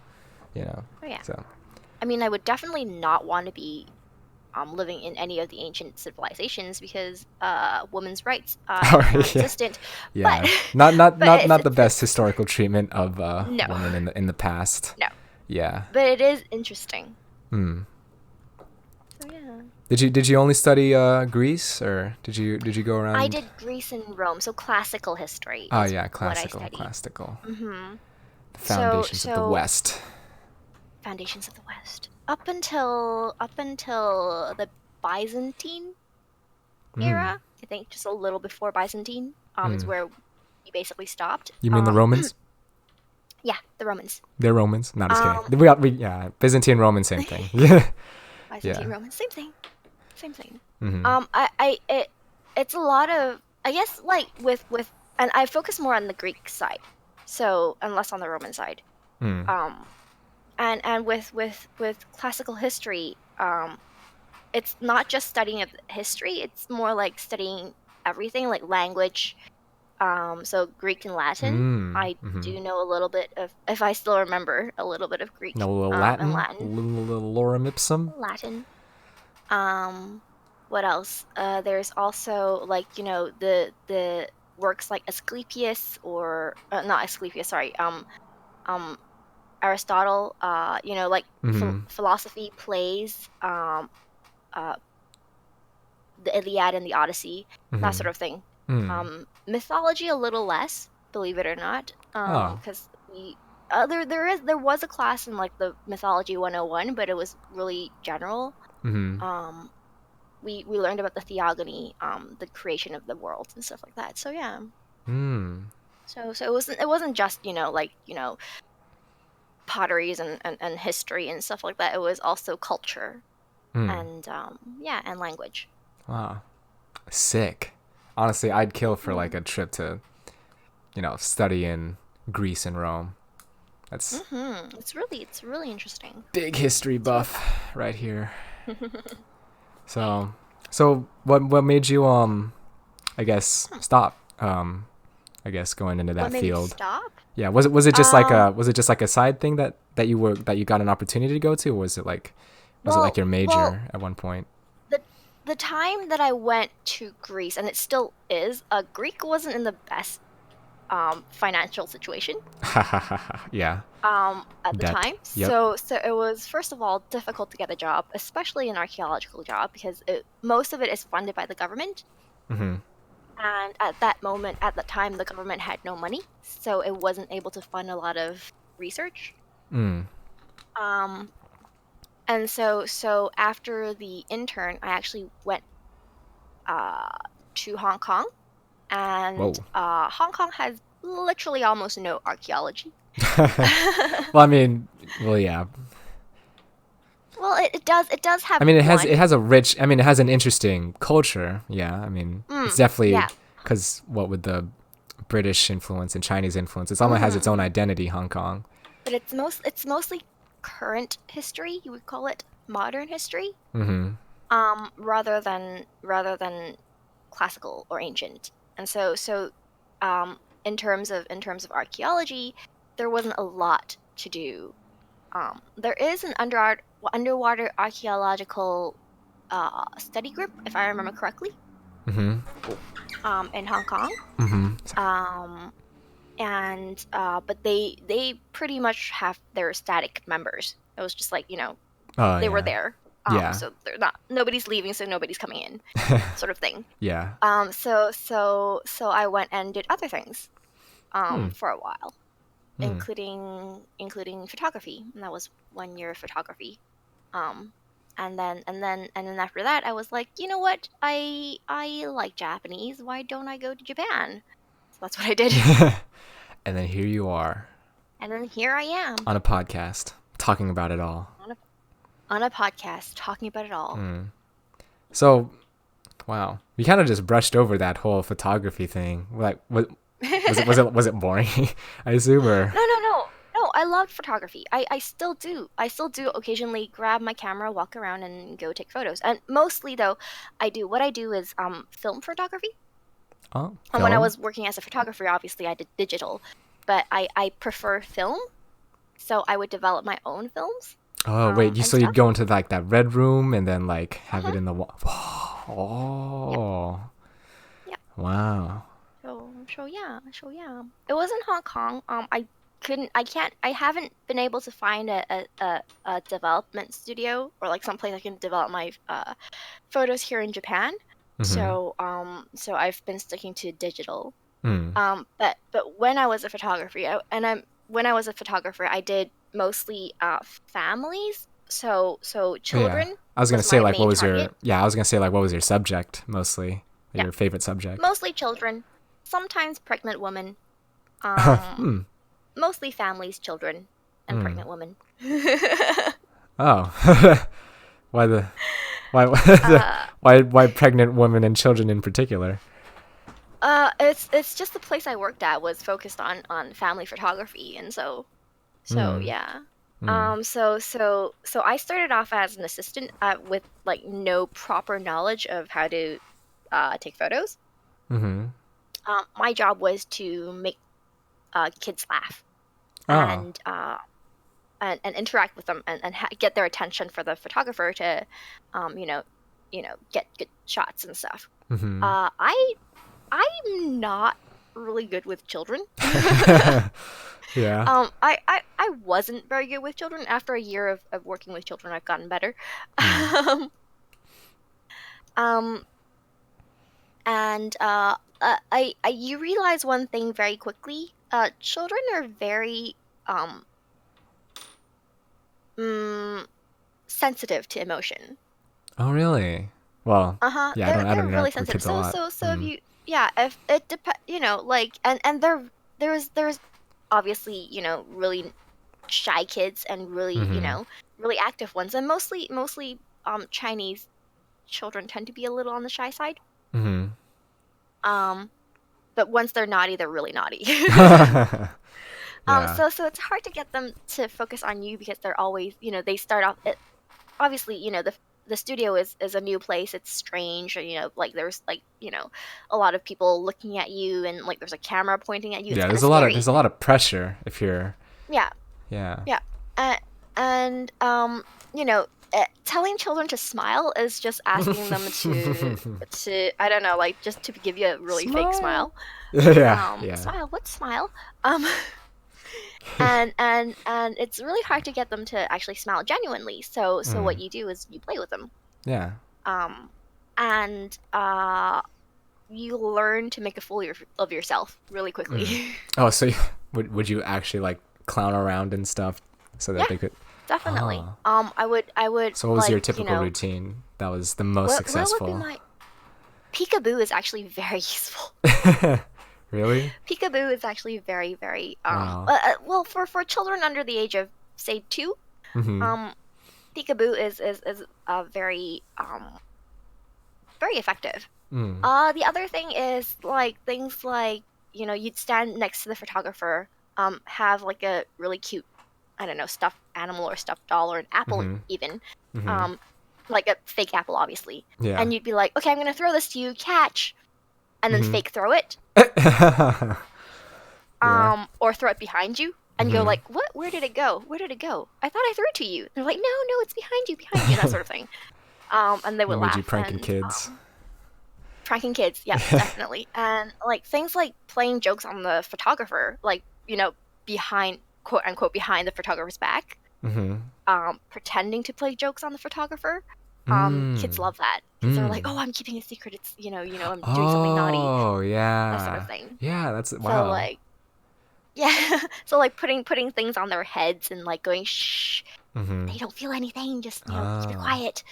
you know. Oh yeah. So I mean, I would definitely not want to be living in any of the ancient civilizations because women's rights all right, yeah. non-existent. But Yeah. Not not but not it's, not the it's best it's historical treatment of no, women in the past. no. Yeah. But it is interesting. Hmm. So yeah. Did you only study Greece, or did you go I around? did Greece and Rome, so classical history Oh is yeah, what I classical, studied. classical. Hmm. The So foundations of the so West. foundations of the West up until the Byzantine Hmm. era. I think just a little before Byzantine is Hmm. where we basically stopped. You mean the Romans? Yeah, the Romans. They're Romans. No, just kidding. Um, Yeah, Byzantine Roman, same thing. Yeah. Byzantine Yeah. Romans, same thing, same thing. Hmm. It's a lot of, I guess, like and I focus more on the Greek side, so and less on the Roman side. Hmm. Um, and with classical history, it's not just studying of history, it's more like studying everything, like language. So Greek and Latin. Hmm. I Hmm. do know a little bit of, if I still remember, a little bit of No, Greek, a little and Latin, a Latin. little lorem ipsum. Latin. Um, what else? There's also like, the works like Asclepius or not Asclepius, sorry. Um, Aristotle. Like Hmm. philosophy plays. Uh, the Iliad and the Odyssey, that Hmm. sort of thing. Hmm. Mythology a little less, believe it or not, Oh. because there was a class in like the mythology 101, but it was really general. Hmm. Um, we learned about the theogony, the creation of the world and stuff like that. So yeah, Hmm. so it wasn't just like potteries and history and stuff like that. It was also culture Hmm. and yeah, and language. Wow. Sick. Honestly, I'd kill for like Hmm. a trip to, study in Greece and Rome. That's It's really interesting. big history It's really buff right here. So what made you I guess fun. stop I guess going into What that made me field? stop? Yeah, was it just like Um, a side thing that you got an opportunity to go to, or was it like well, your well, major at one point? the the time that I went to Greece, and it still is, Greek wasn't in the best financial situation Yeah. at the Debt. time. Yep. So it was first of all difficult to get a job, especially an archaeological job, because most of it is funded by the government. Mm-hmm. And at that moment, at that time, the government had no money, so it wasn't able to fund a lot of research. Mm. Um, and so after the intern, I actually went uh, to Hong Kong, and Whoa. Hong Kong has literally almost no archaeology. Well, I mean, well, yeah. Well, it does I have mean, it one. has a rich. I mean, it has an interesting culture. Yeah. I mean, it's definitely Yeah. because what with the British influence and Chinese influence, it's almost has its hmm own identity. Hong Kong. But it's mostly current history. You would call it modern history, Mm-hmm. rather than classical or ancient. And in terms of archaeology, there wasn't a lot to do. There is an underwater archaeological study group, if I remember correctly, Mm-hmm. in Hong Kong. Mm-hmm. Um, and but they pretty much have their static members. It was just like Oh they were yeah. there. Yeah. So they're not nobody's leaving, so nobody's coming in, sort of thing. Yeah. So I went and did other things Hmm. for a while, Hmm. including photography, and that was 1 year of photography. Um, and then after that, I was like, you know what? I like Japanese. Why don't I go to Japan? So that's what I did. And then here you are And then here I am on a podcast talking about it all. on a podcast talking about it all. So, wow, we kind of just brushed over that whole photography thing. Like, what was it boring? I assume, or No. I loved photography. I still do. I still do occasionally grab my camera, walk around, and go take photos. And mostly, though, what I do is film photography. oh, And when I film. was working as a photographer, obviously I did digital, but I prefer film, so I would develop my own films Oh wait, and so you'd stuff. go into like that red room and then like have it Uh-huh. in the wall. Yeah, Oh, yeah. wow. So yeah. It was in Hong Kong. I haven't been able to find a development studio or like someplace I can develop my photos here in Japan. Mm-hmm. So I've been sticking to digital. Mm. But when I was a photographer, when I was a photographer, I did mostly families. So Oh, yeah. children I was gonna was say my like what main was target. your I was gonna say like what was your subject mostly? Yeah, Your favorite subject? mostly children, sometimes pregnant women. Um, Hmm. mostly families, children, and Hmm. pregnant women. Oh. Why the why uh, why pregnant women and children in particular? it's just the place I worked at was focused on family photography, and so Hmm. yeah. Hmm. So I started off as an assistant with like no proper knowledge of how to take photos. Mm-hmm. My job was to make kids laugh Oh. and and interact with them and get their attention for the photographer to, um, you know, get good shots and stuff. Mm-hmm. I'm not really good with children. Yeah. I wasn't very good with children. After a year of working with children, I've gotten better. Hmm. um, um, and you realize one thing very quickly. Children are very um mm, sensitive to emotion. Oh, really? Well, Uh-huh. yeah, They're I don't they're really interact with sensitive. kids a lot. So if Mm. you yeah, if it depends, like and there's obviously, really shy kids and really, Mm-hmm. really active ones. And mostly Chinese children tend to be a little on the shy side. Mm-hmm. Um but once they're naughty, they're really naughty. Yeah. So it's hard to get them to focus on you because they're always, they start off obviously, the studio is a new place. It's strange, or, like there's like, a lot of people looking at you and like there's a camera pointing at you. It's Yeah, kind of there's scary. a lot of pressure if you're Yeah. yeah. Yeah. Uh, and you know, telling children to smile is just asking them to I don't know, like just to give you a really fake Smile. smile. Yeah. Smile, what smile? Um, and it's really hard to get them to actually smile genuinely. So what Mm. you do is you play with them. Yeah. Um, and you learn to make a fool of yourself really quickly. Mm. Oh, so would you actually like clown around and stuff so that Yeah, they could? definitely. Oh. I would So what was like, your typical routine that was the most what would be successful? my peekaboo is actually very useful. Really? Peekaboo is actually very, very Wow. well for children under the age of say 2. Mhm. Um, peekaboo is very very effective. Mm. The other thing is like things like you'd stand next to the photographer, have like a really cute, I don't know, stuffed animal or stuffed doll or an apple Mhm. even, Mhm. um, like a fake apple obviously, Yeah. and you'd be like, okay, I'm gonna throw this to you, catch, and then Mhm. fake throw it, Yeah. or throw it behind you. And you're Mhm. like, what? Where did it go? Where did it go? I thought I threw it to you. And they're like, no, no, it's behind you, that sort of thing. And they would Momiji laugh pranking and kids. pranking kids. Yeah, definitely. And like things like playing jokes on the photographer, like behind, quote unquote, behind the photographer's back, Mhm. pretending to play jokes on the photographer. Kids Mm. love that. Kids are like, oh, Mm. I'm keeping a secret. It's I'm doing something naughty, Oh, that sort of yeah. thing. Yeah, that's So wow. like, yeah, so like putting things on their heads and like going shh, they Mhm. don't feel anything. Just keep it Oh. quiet,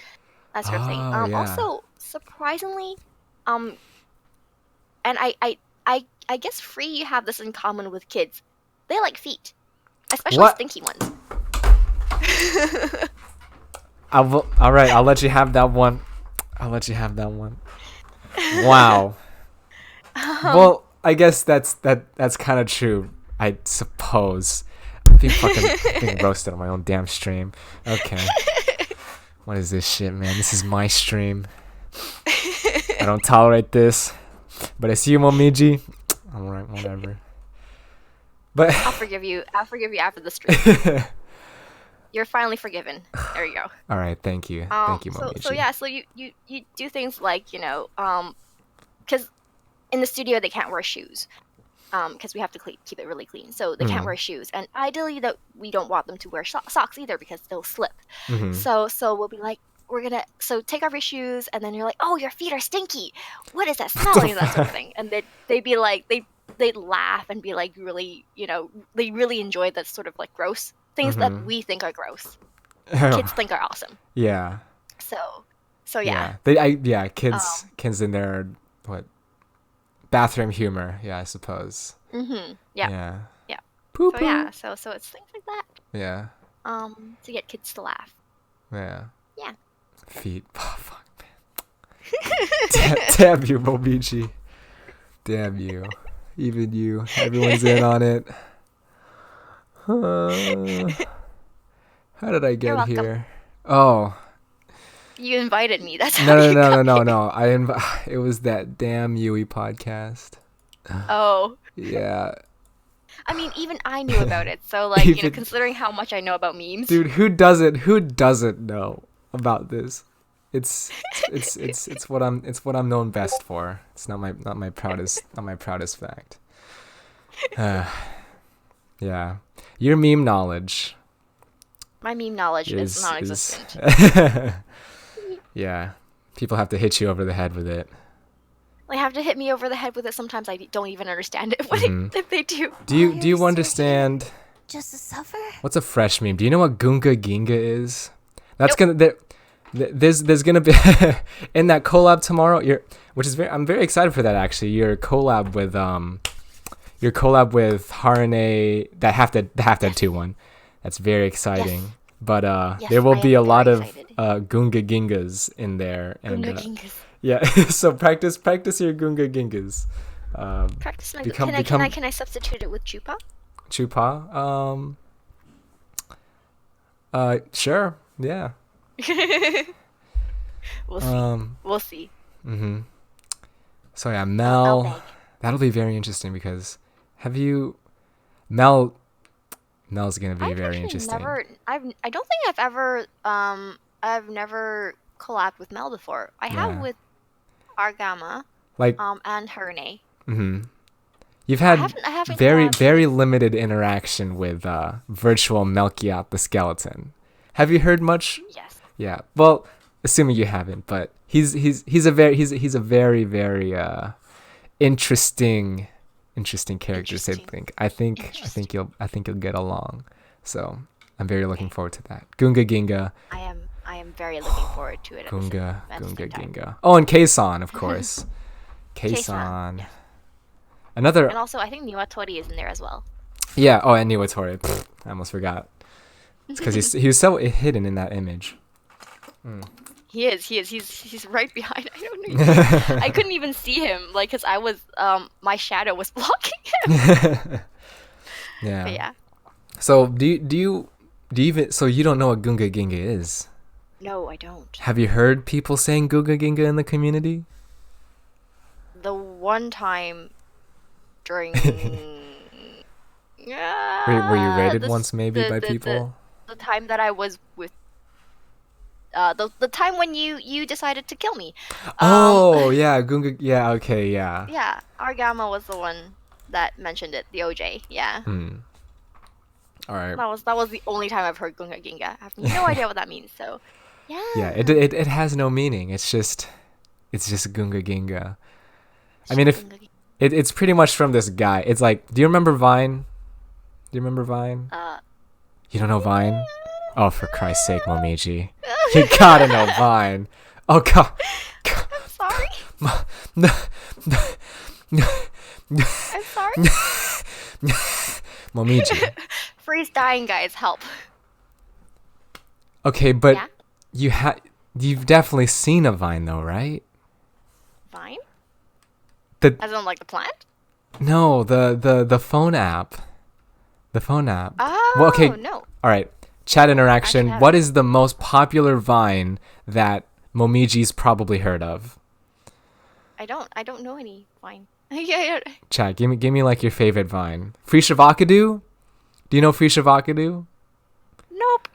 that sort of thing. Oh, yeah. Also surprisingly, um, and I guess free you have this in common with kids. They like feet, especially What? stinky ones. All right, I'll let you have that one. I'll let you have that one. Wow. um, Well, I guess that's kind of true. I suppose. I'm being roasted on my own damn stream. Okay. What is this shit, man? This is my stream. I don't tolerate this. But I see you, Momiji. Alright, whatever. But I'll forgive you. I'll forgive you after the stream. You're finally forgiven. There you go. alright, thank you. Thank you, So Momiji. yeah. So you do things like because in the studio they can't wear shoes. Because we have to keep it really clean, so they can't Mm. wear shoes. And ideally, that we don't want them to wear socks either because they'll slip. Mm-hmm. So we'll be like, take off your shoes, and then you're like, oh, your feet are stinky. What is that smell? That sort of thing. And they'd be like, they'd laugh and be like, really, they really enjoy that sort of like gross things that Mm-hmm. we think are gross. Kids think are awesome. Yeah. So yeah. Yeah. Kids in their what bathroom humor, yeah, I suppose. Yeah. Yeah. Yeah. Poo So poo. yeah. So it's things like that. Yeah. To get kids to laugh. Yeah. Yeah. Feet. Oh, fuck, man. Damn you, Momiji. Damn you. Even you. Everyone's in on it. How did I You're get welcome. here? Oh. You invited me. That's how No, no, you no, no, got no, here. no. It was that damn Yui podcast. Oh. Yeah. I mean, even I knew about it. So like, Even, considering how much I know about memes. dude, who doesn't know about this? It's what I'm known best for. It's not my proudest fact. Yeah. Your meme knowledge My meme knowledge is is non-existent. yeah. People have to hit you over the head with it. They have to hit me over the head with it. Sometimes I don't even understand it Mhm. if they do. Do you Why are understand Just to suffer? what's a fresh meme? Do you know what Gunga Ginga is? That's Nope. gonna there's gonna be in that collab tomorrow. I'm very excited for that actually. Your collab with Harane, that half dead 2 one. That's very exciting. Yes. But Yes, there will I be am a lot very of excited. Gunga Gingas in there, and Gunga Gingas. yeah. So practice your Gunga Gingas. Practice my. Become Can I substitute it with Chupa? Chupa. Sure. Yeah. We'll see. We'll see. Mhm. So yeah, I'll Mel. beg. That'll be very interesting because have you Mel's gonna be I've very actually interesting. never. I don't think I've ever I've never collabed with Mel before. I have Yeah. with Argama, Like, and Herne. mhm. You've I had haven't I haven't very, collabed with. very limited interaction with virtual Melchiot the skeleton. Have you heard much? Yes. Yeah. Well, assuming you haven't, but he's a very, very interesting character. So Interesting. I think Interesting. you'll get along. So I'm very looking Okay. forward to that. Gunga Ginga, I am very looking forward to it at the Gunga same time. Ginga. Oh, and Kason, of course. Keisan, Kason. yes. Another. And also I think Niwatori is in there as well. Yeah. Oh, and Niwatori. Pfft, I almost forgot. It's because he was so hidden in that image. He is. He's right behind. I don't know. I couldn't even see him, like, cause I was my shadow was blocking him. But Yeah. yeah. So do you even so you don't know what Gunga Ginga is? No, I don't. Have you heard people saying Gunga Ginga in the community? The one time during Were you yeah, rated once maybe by people? the time that I was with the time when you decided to kill me. Um Oh yeah, Gunga. Yeah, okay, yeah. yeah, Argama was the one that mentioned it, the OJ. Yeah. Hmm. All right. That was the only time I've heard Gunga Ginga. I have no idea what that means. So, Yeah, yeah. it has no meaning. It's just Gunga Ginga. I mean, Shit, if Gunga Ginga. it's pretty much from this guy. It's like, do you remember Vine? Do you remember Vine? Uh, You don't know Vine? Oh, for Christ's sake, Momiji. You gotta know Vine. Oh, God. I'm sorry. No, I'm sorry. Momiji. Freeze dying, guys, help. Okay, but Yeah, you've definitely seen a Vine though, right? fine. The As in, like, the plant? no, the phone app. The phone app. Well, Oh okay, no, all right. Chat actually interaction. What haven't. is the most popular Vine that Momiji's probably heard of? I don't know any. Fine. Yeah, yeah. Chat, give me like your favorite Vine. Free Shavakadu? Do you know Free Shavakadu? Nope.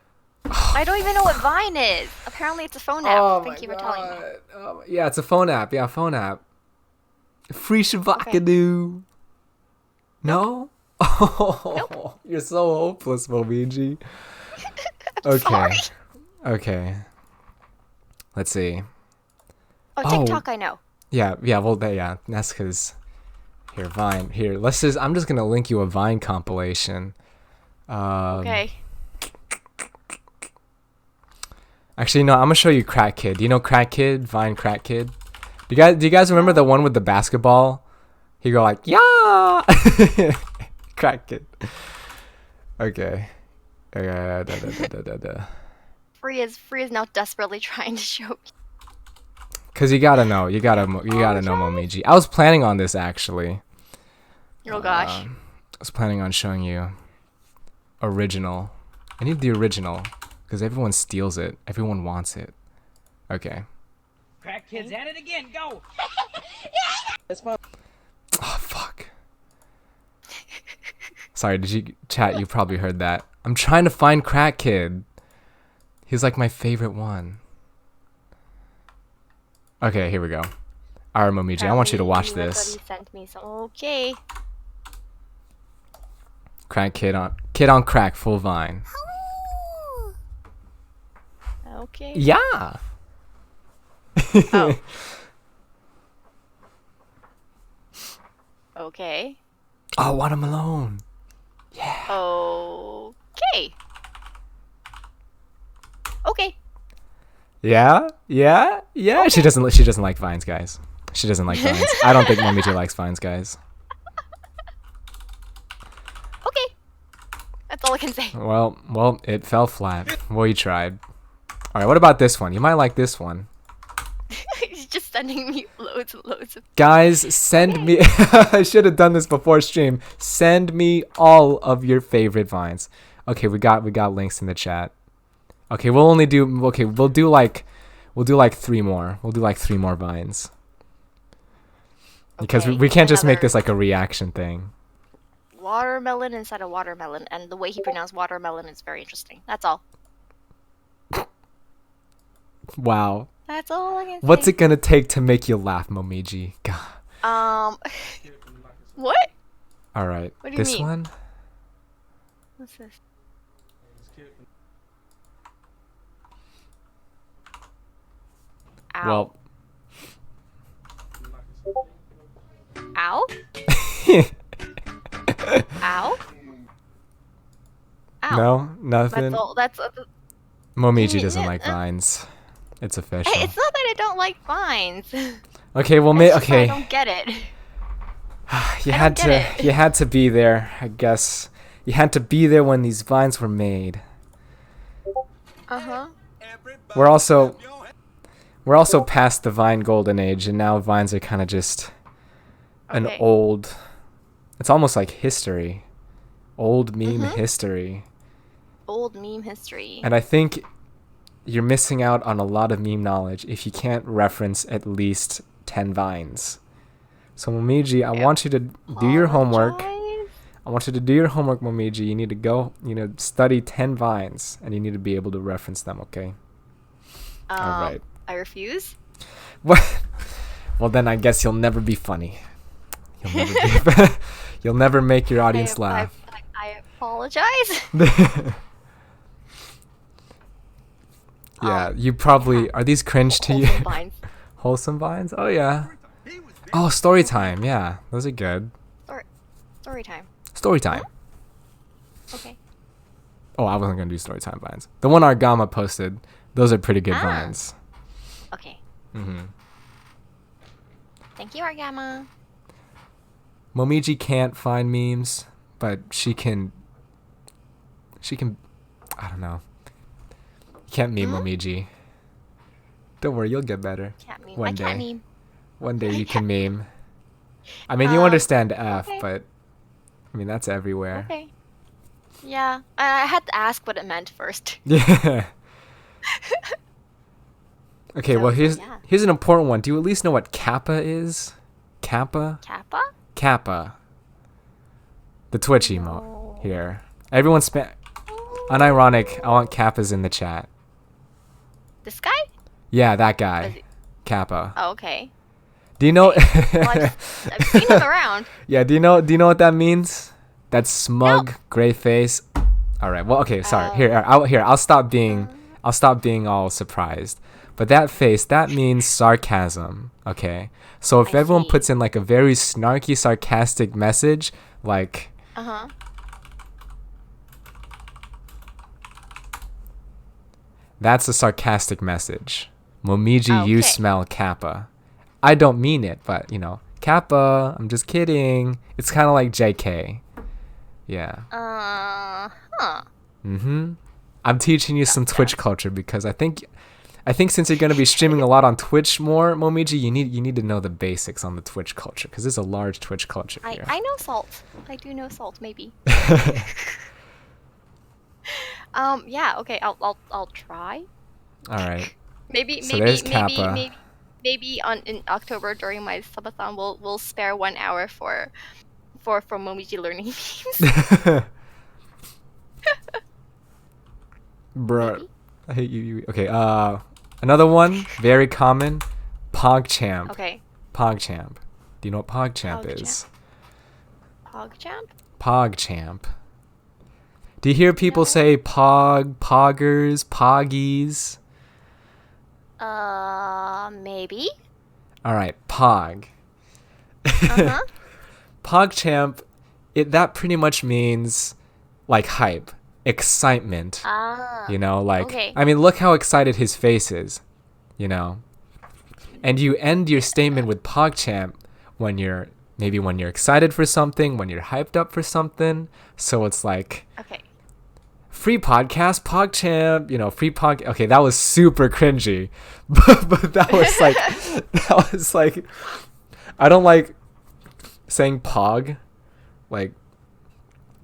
I don't even know what Vine is. Apparently, it's a phone app. Oh my Thank you for telling me. god. Yeah, it's a phone app. Yeah, phone app. Free Okay. Shavakadu. Nope. No? Nope. Oh, you're so hopeless, Momiji. Okay. Sorry. Okay. Let's see. Oh, Oh, TikTok, I know. yeah, yeah, well, yeah, that's because. Here, Vine. Here, I'm just gonna link you a Vine compilation. Um, Okay. Actually, no, I'm gonna show you Crack Kid. Do you know Crack Kid? Vine Crack Kid? Do you guys remember the No. one with the basketball? He go like, yeah! Crack Kid. Okay. Free is now desperately trying to show me. Cause you gotta know, you gotta Oh, know yes. Momiji. I was planning on this actually. Oh gosh. I was planning on showing you original. I need the original, cause everyone steals it. Everyone wants it. Okay. Crack kids at it again. Go. Oh fuck. Sorry, did you chat? You probably heard that. I'm trying to find Crack Kid. He's like my favorite one. Okay, here we go. Alright, Momiji, I want you to watch Apparently, this. Niwatori sent me some. Okay. Crack Kid on crack, full Vine. Okay. Yeah. Oh. Okay. Oh, watermelon. Okay. Okay. Yeah, yeah, yeah. Okay. She doesn't like vines, guys. She doesn't like vines. I don't think Momiji likes vines, guys. Okay. That's all I can say. Well, it fell flat. Well, you tried. All right, what about this one? You might like this one. He's just sending me loads and loads of. Guys, send me. I should have done this before stream. Send me all of your favorite vines. Okay, we got links in the chat. Okay, we'll only do. Okay, we'll do like 3 more. We'll do like 3 more vines because Okay, we can't just make another this like a reaction thing. watermelon inside a watermelon, and the way he pronounced watermelon is very interesting. That's all. Wow. That's all I can What's say. it gonna take to make you laugh, Momiji? God. What? All right. What do you This mean? one? What's this? Ow. Well, Ow? Ow? Ow. no, nothing. That's all. That's. Momiji doesn't like vines. It's official. Hey, it's not that I don't like vines. Okay, well, It's just that I okay. don't get it. You I had don't to. get it. You had to be there, I guess. You had to be there when these vines were made. Uh-huh. We're also past the Vine golden age, and now vines are kind of just an Okay. old. It's almost like history, old meme Mhm. history. Old meme history. And I think you're missing out on a lot of meme knowledge if you can't reference at least 10 vines. So Momiji, I want you to do your homework. Apologize. I want you to do your homework, Momiji. You need to go, study 10 vines, and you need to be able to reference them, okay? All right. I refuse. Well, then I guess you'll never be funny. You'll never make your audience laugh. I apologize. Yeah, you probably... Are these cringe to you? Wholesome vines. Wholesome vines? Oh, yeah. Oh, story time. Yeah, those are good. Story time. Story time. Okay. Oh, I wasn't going to do story time vines. The one Argama posted, those are pretty good vines. Okay. Mm-hmm. Thank you, Argama. Momiji can't find memes, but she can... I don't know. You can't meme Momiji. Don't worry, you'll get better. Can't meme. One I can't day. meme. One day you can meme. I mean, you understand F, okay. but I mean that's everywhere. Okay. Yeah, I had to ask what it meant first. Yeah. Okay, So, well here's yeah. here's an important one. Do you at least know what kappa is? Kappa? Kappa? Kappa. The Twitch emote No. here. Everyone unironic, I want kappas in the chat. This guy? Yeah, that Is guy. he- Kappa. Oh, okay. Do you know Well, I've seen him around. Yeah, do you know what that means? That smug gray face. All right. Well, okay, sorry. I'll stop being all surprised. But that face, that means sarcasm, okay? So if I everyone see. puts in like a very snarky sarcastic message like Uh-huh. that's a sarcastic message. Momiji, you Okay. smell kappa. I don't mean it, but kappa, I'm just kidding. It's kind of like JK. Yeah. Huh. Mm-hmm. I'm teaching you some Twitch culture because I think since you're going to be streaming a lot on Twitch more, Momiji, you need to know the basics on the Twitch culture because there's a large Twitch culture here. I know salt. I do know salt, maybe. Yeah, okay, I'll try. All right. Maybe So there's Kappa. maybe in October during my subathon we'll spare 1 hour for Momiji learning memes. Bruh. Maybe. I hate you. Okay, another one, very common, PogChamp. Okay. PogChamp. Do you know what PogChamp PogChamp. is? PogChamp? PogChamp. Do you hear people say poggers, poggies? Maybe. All right, Pog. Uh-huh. PogChamp, that pretty much means like hype, excitement. Okay. I mean, look how excited his face is, And you end your statement with PogChamp when you're excited for something, when you're hyped up for something. So it's like Okay. free podcast, PogChamp, free pod. Okay, that was super cringy, but that was like, I don't like saying Pog, like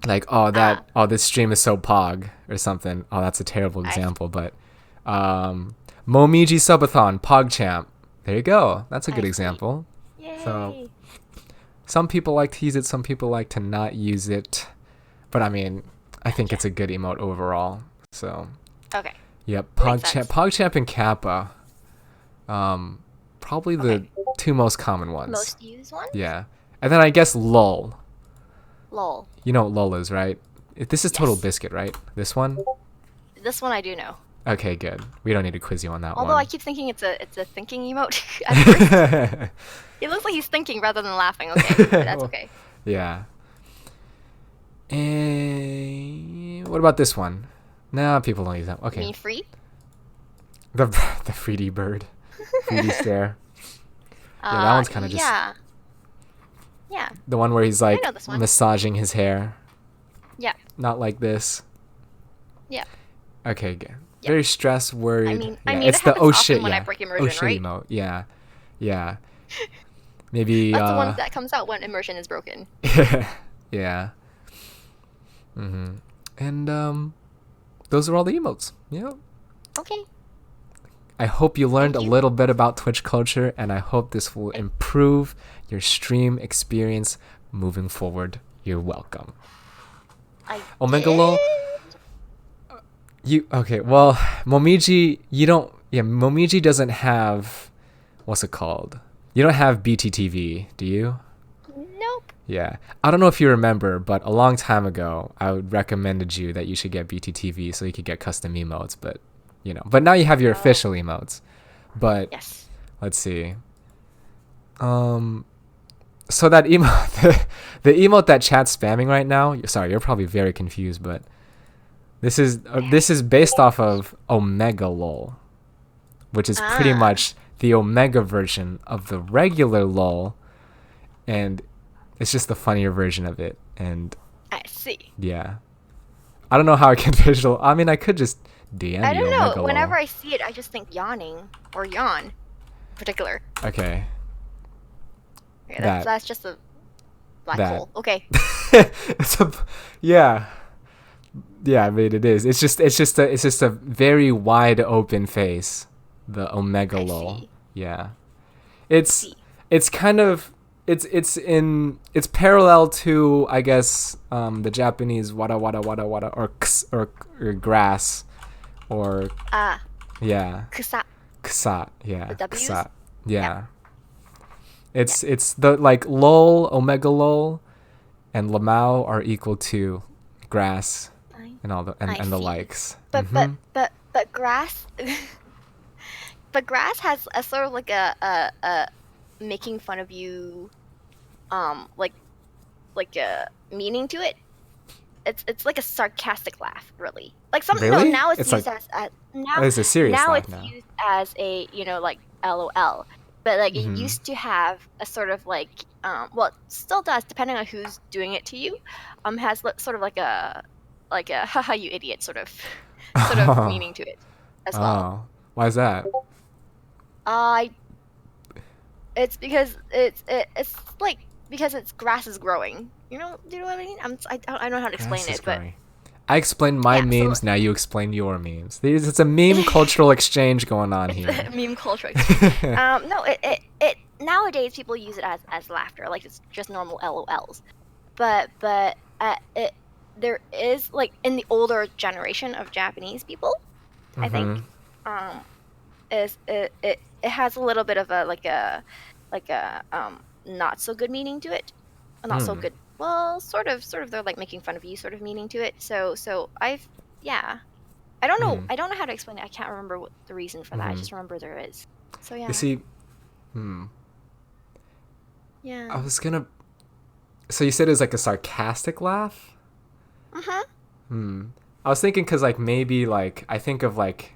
this stream is so Pog or something. Oh, that's a terrible example, but Momiji Subathon, PogChamp. There you go. That's a good example. Yay. So some people like to use it, some people like to not use it, but I mean, I think it's a good emote overall. So Okay. Yep, Makes sense. PogChamp and Kappa. Probably the Okay. two most common ones. Most used one? Yeah. And then I guess LOL. Lol. You know what LOL is, right? This is Total Yes. Biscuit, right? This one? This one I do know. Okay, good. We don't need to quiz you on that Although I one. keep thinking it's a thinking emote at first. It looks like he's thinking rather than laughing. Okay, but that's Well, okay. Yeah. And what about this one? No, people don't use that. You Okay. mean free? The 3D bird. 3D stare. Yeah, that one's kind of just Yeah. Yeah. the one where he's like know this one. massaging his hair. Yeah. Not like this. Yeah. Okay, good. Yeah. Very stressed, worried. I mean, yeah, it it's the happens oh often shit, when I yeah. break Oh immersion, shit right? emote. Yeah. Yeah. Maybe That's the one that comes out when immersion is broken. yeah. Mhm. And those are all the emotes. Yeah. Okay. I hope you learned a Thank you. little bit about Twitch culture, and I hope this will improve your stream experience moving forward. You're welcome. I Omega did. Lol, okay? Well, Momiji, you don't. Yeah, Momiji doesn't have. What's it called? You don't have BTTV, do you? Nope. Yeah. I don't know if you remember, but a long time ago, I would recommended you that you should get BTTV so you could get custom emotes, but but now you have your official emotes. But Yes. let's see. So that emote, the emote that chat's spamming right now. Sorry, you're probably very confused, but this is based off of Omega Lol, which is pretty Ah. much the Omega version of the regular LOL, and it's just the funnier version of it. And I see. yeah, I don't know how I can visual. I mean, I could just DM I you don't Omega know. Whenever LOL. I see it, I just think yawning or yawn, in particular. Okay. Okay, That. that's just a black That. hole. Okay. It's a yeah. Yeah, I mean it is. It's just a very wide open face. The Omega I LOL. see. Yeah. I It's see. it's kind of it's parallel to I guess the Japanese wada wada wada wada or or grass or Ah, yeah kusa. ksa yeah The W's? ksa yeah. It's the like lol Omega lol and lamau are equal to grass and all the I and the see. likes. But Mhm. but grass. But grass has a sort of like a making fun of you, like a meaning to it. It's like a sarcastic laugh, really. Like some no Really? now it's It's used like as now it's a serious now laugh it's now. used as a like LOL. But like it Mhm. used to have a sort of like well it still does depending on who's doing it to you, has sort of like a haha you idiot sort of meaning to it as well. Oh, why is that? I It's because it's like because it's grass is growing. Do you know what I mean? I don't know how to explain Grass is it, but growing. I explained my yeah, so memes. Now you explain your memes. It's a meme cultural exchange going on it's here. a meme culture. No, it nowadays people use it as laughter, like it's just normal LOLs. But it there is like in the older generation of Japanese people, I think, Mhm. is it has a little bit of a not so good meaning to it. Not so Hmm. good. Well, sort of they're like making fun of you sort of meaning to it. So I've yeah. I don't know. Mhm. I don't know how to explain it. I can't remember what the reason for that. I Mhm. just remember there is. So yeah. You see, I Yeah. was gonna. So you said it was like a sarcastic laugh. Uh-huh. I was thinking because like maybe like I think of like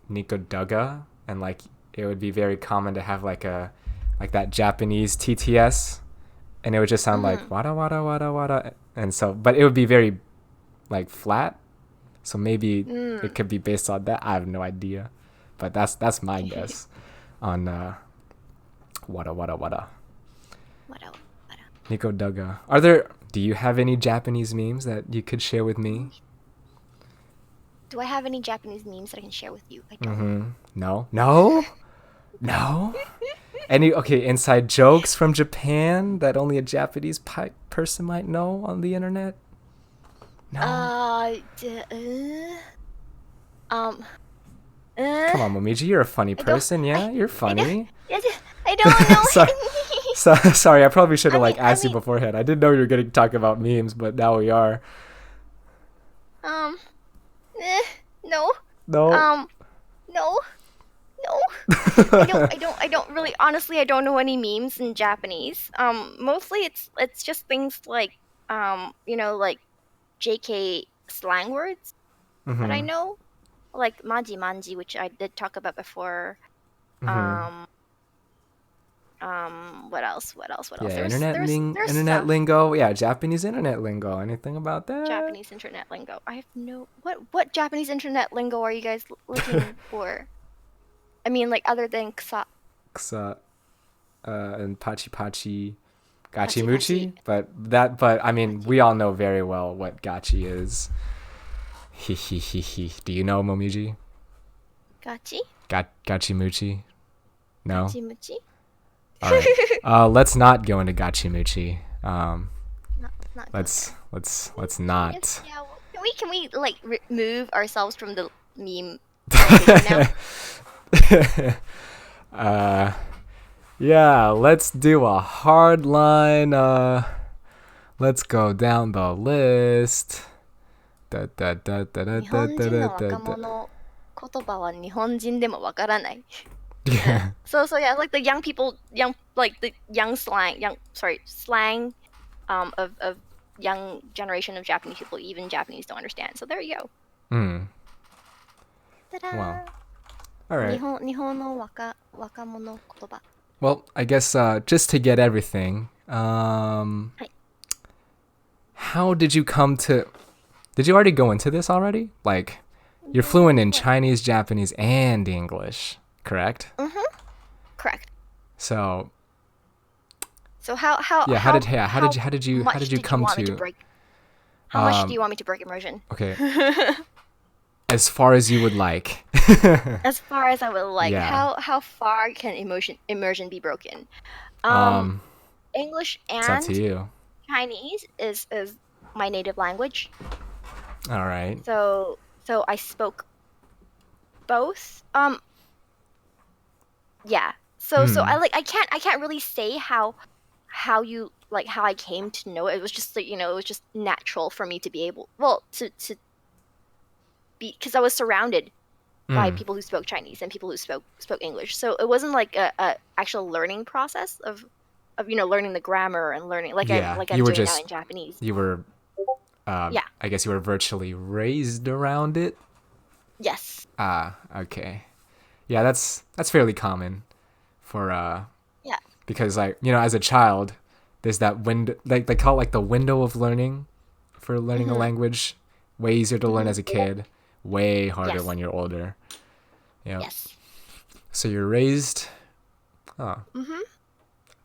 Nico Duga and like it would be very common to have like that Japanese TTS and it would just sound like wada wada wada wada and so but it would be very like flat so maybe it could be based on that. I have no idea, but that's my guess on wada wada wada. What else? Nico Duga. Do you have any Japanese memes that you could share with me? Do I have any Japanese memes that I can share with you? I don't. No. Any inside jokes from Japan that only a Japanese person might know on the internet? No. Um. Come on, Momiji, you're a funny don't- person. Yeah, you're funny. I don't know So- any. Sorry, I probably should have I mean- asked I you mean- beforehand. I didn't know you were going to talk about memes, but now we are. Um, no. No. No. No. I don't really, honestly, I don't know any memes in Japanese. Mostly it's just things like, like JK slang words that I Mhm. know, like manji manji, which I did talk about before. Mhm. What else? What else? What else? Yeah, There's internet stuff. lingo. Yeah, Japanese internet lingo. Anything about that? Japanese internet lingo. I have no what Japanese internet lingo are you guys looking for? I mean, like other than ksa. Ksa, and pachi pachi, gachi Pachi muchi. pachi. But I mean, we all know very well what gachi is. He he he he. Do you know, Momiji? Gachi? Gachi muchi? No. Gachi muchi? All right. Let's not go into gachi muchi. Not Let's not. Yes, yeah. Can we like remove ourselves from the meme now? Yeah, let's do a hard line. Let's go down the list. Da, da, da, da, da, 日本人 da, の da, 若 da, 者言葉は日本人でもわからない。 Yeah. So yeah, like the young people, like the young slang, of young generation of Japanese people, even Japanese don't understand. So there you go. Mm. Ta-da! Wow. All right. 日本の若者言葉。 Well, I guess just to get everything, Hi. how did you come to? Did you already go into this already? Like, you're fluent in Chinese, Japanese, and English, correct? Correct. So So how yeah, how did you much come want me to? break? How much do you want me to break immersion? Okay, as far as you would like. As far as I would like. Yeah. How far can immersion be broken? English It's up to and you. Chinese is my native language. All right. So I spoke both. Yeah. So I can't really say how you like how I came to know it. It was just like, it was just natural for me to be able, to be, because I was surrounded by people who spoke Chinese and people who spoke English. So it wasn't like a actual learning process of learning the grammar and learning like Yeah, I'm you were doing now just- in Japanese. You were, Yeah. I guess you were virtually raised around it. Yes. Ah, okay. Yeah, that's fairly common for Yeah. because like, as a child, there's that window, like they call it like the window of learning for learning a language. Way easier to learn as a kid, way harder Yes. when you're older. Yeah. Yes. So you're raised. Oh.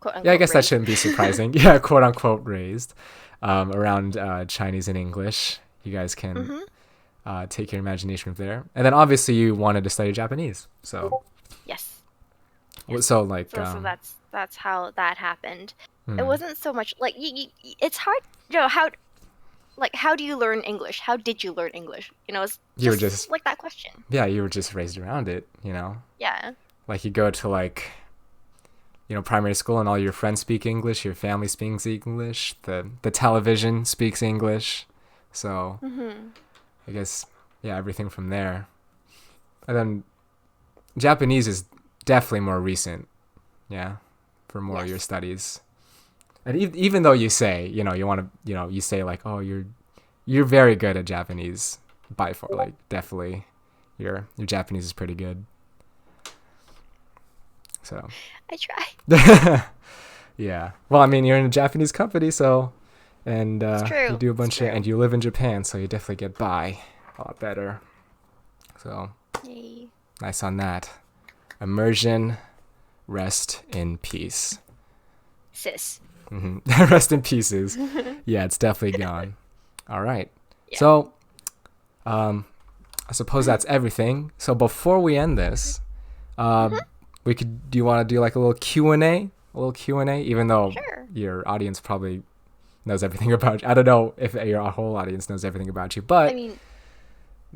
Quote, Yeah, I unquote, guess that raised. shouldn't be surprising. Yeah, quote unquote raised around Chinese and English. You guys can take your imagination from there. And then obviously you wanted to study Japanese. So Yes. so like So that's how that happened. Hmm. It wasn't so much like it's hard. How do you learn English? How did you learn English? It's You were just- like that question. yeah, you were just raised around it, Yeah. Like you go to like primary school and all your friends speak English, your family speaks English, the television speaks English. So I guess yeah, everything from there. And then Japanese is definitely more recent. Yeah, for more of your Yes. studies. And even though you say, you want to, you say like, oh, you're very good at Japanese by far, like definitely your Japanese is pretty good. So I try. yeah. Well, I mean, you're in a Japanese company, so and true. you do a bunch It's of true. and you live in Japan, so you definitely get by a lot better. So Yay. nice on that. Immersion, rest in peace. Sis. Rest in pieces. Yeah, it's definitely gone. All right. Yeah. So, I suppose that's everything. So before we end this, we could. Do you want to do like a little Q&A? A little Q&A, even though Sure. your audience probably knows everything about you. I don't know if your whole audience knows everything about you, but I mean,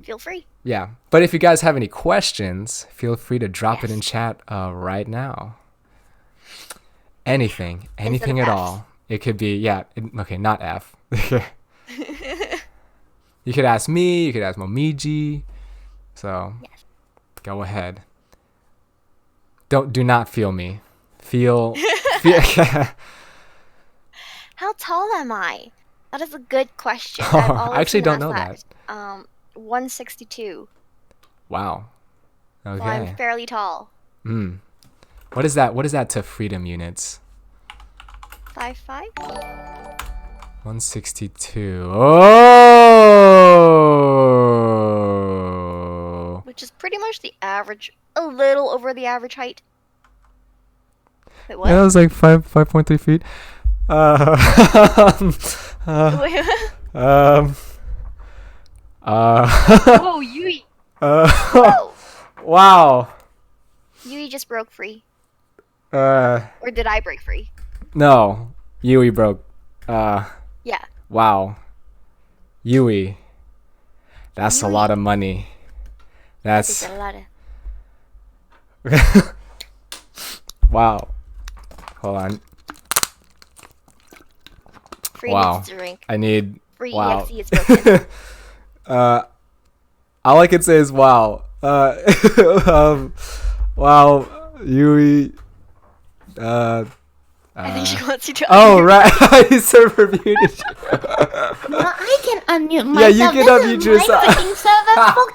feel free. Yeah. But if you guys have any questions, feel free to drop it in Yes. chat right now. Anything Instead of at Fs. all. It could be, okay, not F. You could ask me, you could ask Momiji. So, Yes. go ahead. Do not feel me. Feel. How tall am I? That is a good question. Oh, I've I always actually been don't asked know that. 162. Wow. So I'm Okay. fairly tall. What is that? What is that to freedom units? 5'5". 162. Oh. Which is pretty much the average, a little over the average height. Wait, what? Yeah, it was like 5.3 feet. Wait, Um. whoa, Yui! Whoa! Wow. Yui just broke free. Or Or did I break free? no. Yui broke. Yeah. Wow. Yui. That's a Yui. lot of money. That's That's a lot of... wow. Hold on. Free Wow. needs to drink. I need Free wow. EXE is broken. All I can say is wow. Wow, Yui. I think she wants you to Oh unmute. right, I server muted you. Well, I can unmute Yeah, you myself. can This unmute is yourself. my freaking server. Fuck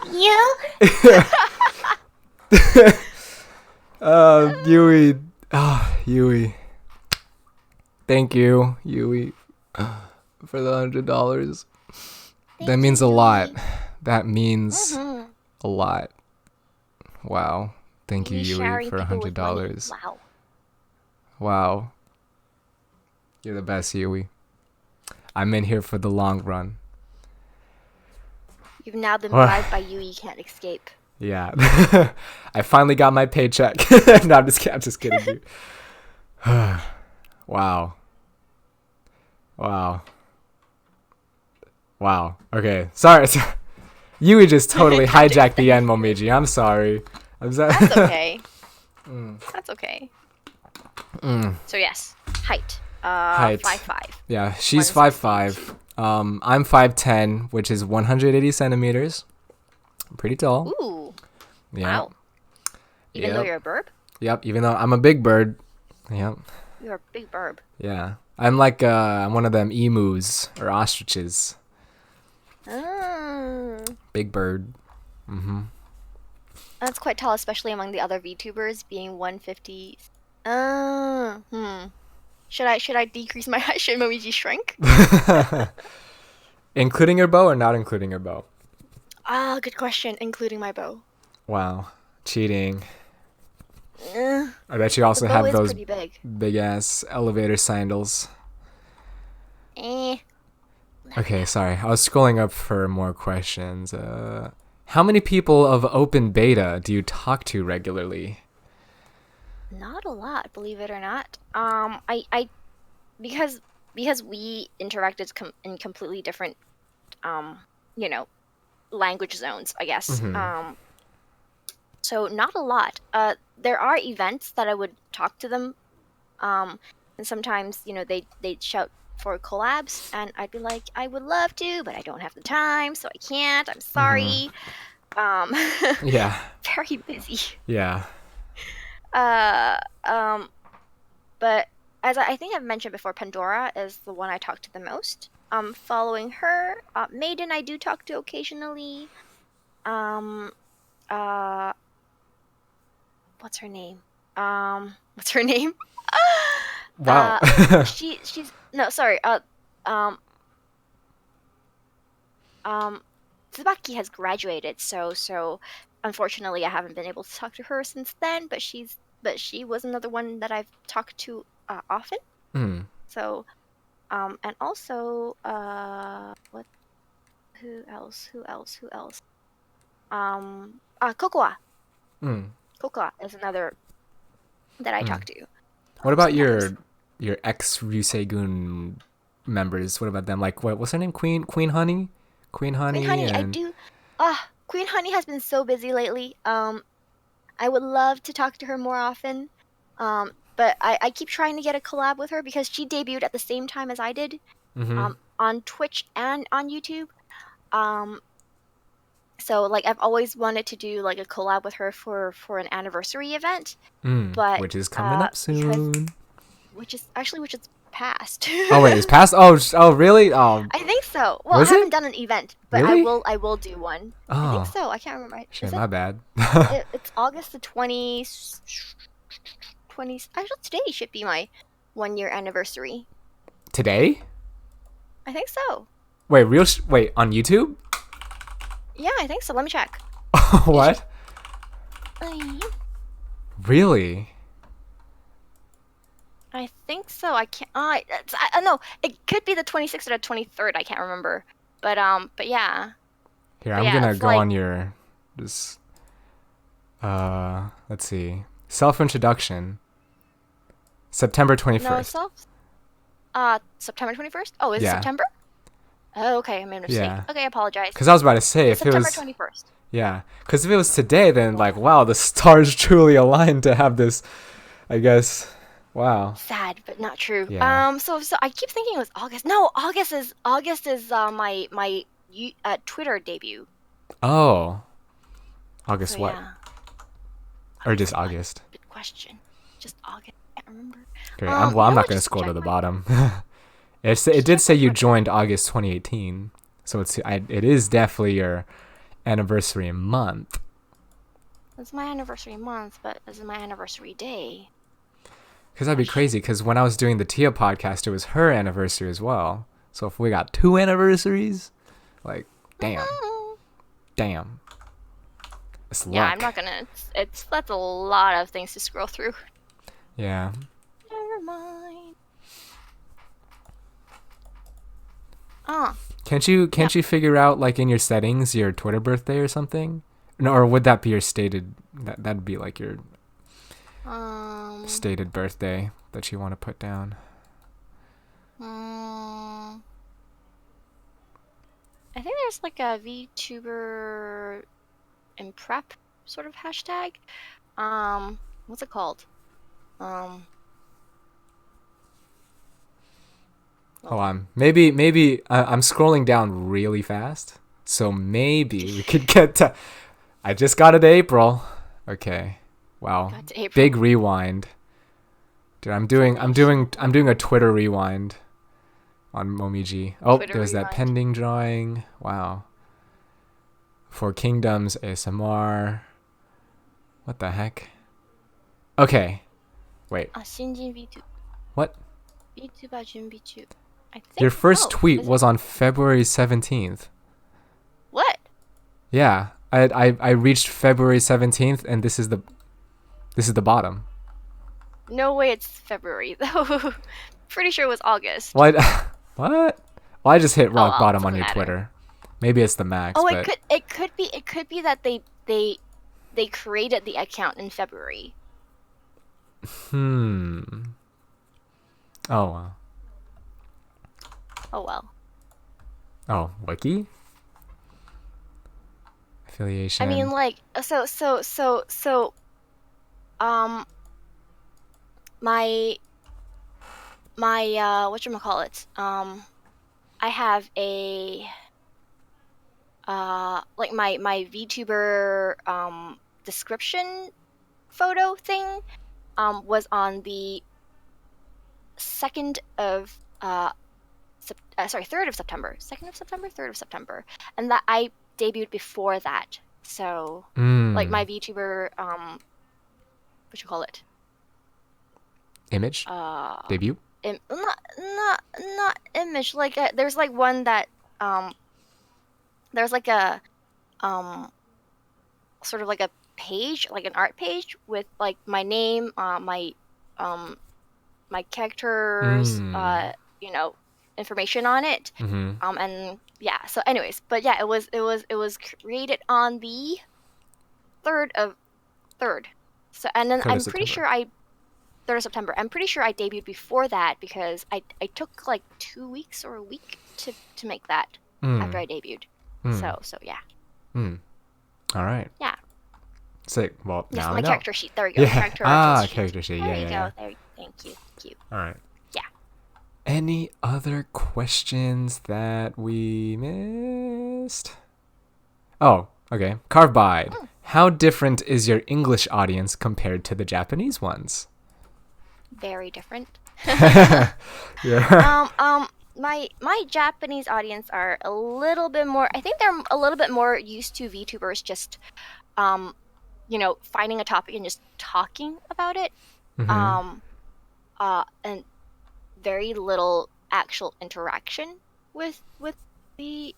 you. Yui. Oh, Yui. Thank you, Yui, for the $100. That means a lot. That means a lot. Wow. Thank you, Yui Yui, showering for people with money. $100. Wow. Wow. You're the best, Yui. I'm in here for the long run. You've now been bribed by Yui. You can't escape. Yeah. I finally got my paycheck. No, I'm just kidding you. Wow. Wow. Wow. Okay. Sorry. Yui just totally hijacked the end, Momiji. I'm sorry. I'm sorry. That's okay. That's okay. So yes, height. Height. 5'5". Yeah, she's 162. 5'5". I'm 5'10", which is 180 centimeters. Pretty tall. Ooh. Yeah. Wow. Even though Yep. you're a burb? Yep. Even though I'm a big bird. Yep. You're a big burb. Yeah. I'm like I'm one of them emus or ostriches. Big bird. That's quite tall, especially among the other VTubers, being 150. Should I decrease my height? Should Momiji shrink? Including her bow or not including her bow? Good question. Including my bow. Wow. Cheating. Uh, I bet you the also bow have is those pretty big. big ass elevator sandals. Eh. Okay, sorry. I was scrolling up for more questions. How many people of open beta do you talk to regularly? Not a lot, believe it or not. Because we interacted in completely different, you know, language zones, I guess. So not a lot. There are events that I would talk to them, and sometimes they'd shout for collabs, and I'd be like, I would love to, but I don't have the time, so I can't. I'm sorry. Yeah. Very busy. Yeah. But as I think I've mentioned before, Pandora is the one I talk to the most. Following her, Maiden I do talk to occasionally. What's her name? What's her name? Wow. She's no, sorry. Tsubaki has graduated, so unfortunately I haven't been able to talk to her since then. But she was another one that I've talked to often. So, and also what? Who else? Kokoa. Kokoa is another that I talk to. What about sometimes. your ex Ryusegun members? What about them? Like what's her name? Queen Honey? Queen Honey Queen Honey, I and do. Queen Honey has been so busy lately. I would love to talk to her more often. But I keep trying to get a collab with her because she debuted at the same time as I did, Mm-hmm. on Twitch and on YouTube. Um, so like I've always wanted to do like a collab with her for an anniversary event, but Which is coming up because soon. which is past. Oh wait, it's past. Oh really? Oh, I think so. Well, I was haven't it? done an event, but Really? I will do one. I think Oh, so. I can't remember. shit, Is it? my bad. It's August the 20. Actually, today should be my 1 year anniversary. Today? I think so. Wait, wait, on YouTube? Yeah, I think so. Let me check. What? I Really? think so. I can't. I know it could be the 26th or the 23rd. I can't remember. But yeah. Here, But I'm yeah, gonna it's go like on your just let's see. Self-introduction. September no 21st. September 21st. Oh, is it Yeah. September? Oh, okay. I made a mistake. Yeah. Okay, I apologize. Cuz I was about to say It's if it September was 21st. yeah, cuz if it was today then like wow, the stars truly aligned to have this, I guess. Wow. Sad, but not true. Yeah. So I keep thinking it was August. No, August is my Twitter debut. Oh. August So what? yeah. Or just What? August? Good question. Just August. I can't remember. Okay, You I'm know not what? going to Just scroll to check the my bottom. It just did check say my you Twitter. joined August 2018. So it is definitely your anniversary month. It's my anniversary month, but is it my anniversary day? Cuz that'd be crazy cuz when I was doing the Tia podcast it was her anniversary as well. So if we got two anniversaries, like damn. Mhm. Damn. It's Yeah, luck. I'm not gonna. It's that's a lot of things to scroll through. Yeah. Never mind. Ah, Can't yeah. you figure out like in your settings your Twitter birthday or something? No, or would that be your stated that'd be like your Um. stated birthday that you want to put down? mm, I think there's like a VTuber in prep sort of hashtag. What's it called? Um. Hold Hold on. on. Maybe I'm scrolling down really fast. So maybe we could get to I just got it to April. Okay. Wow. Got to April. Big rewind. Dude, I'm doing a Twitter rewind on Momiji. Oh, Twitter there's that rewind. pending drawing. Wow. For Kingdoms ASMR. What the heck? Okay. Wait. 新人 VTuber What? VTuber 準備中. I think. Your first Oh, tweet is was it? on February 17th. What? Yeah. I reached February 17th and this is the bottom. No way, it's February though. Pretty sure it was August. What? What? Well, I just hit Oh rock well, bottom on doesn't your matter. Twitter. Maybe it's the max, Oh, but it could be that they created the account in February. hmm. Oh wow. Oh well. Oh, wiki affiliation. I mean, like, um, my whatchamacallit, I have a like my VTuber description photo thing was on the 2nd of sorry, 3rd of September. 2nd of September, 3rd of September. And that I debuted before that. So like my VTuber what you call it? Image Uh debut. not image, like there's like one that there's like a sort of like a page, like an art page with like my name, um my characters, you know, information on it. Mm-hmm. And yeah, so anyways, but yeah, it was created on the 3rd. So and then 3rd of I'm pretty September. sure 3rd of September. I'm pretty sure I debuted before that because I took like 2 weeks or a week to make that after I debuted. So yeah. All right. Yeah. Sick. Well, Yes, now I my know. character sheet. There we go. Yeah. Character artist sheet. Character sheet. There Yeah, you yeah, go. yeah. There. Thank you. Thank you. All right. Yeah. Any other questions that we missed? Oh, okay. Carbide. How different is your English audience compared to the Japanese ones? Very different. Yeah. My Japanese audience are a little bit more. I think they're a little bit more used to VTubers just, um, finding a topic and just talking about it. Um, and very little actual interaction with the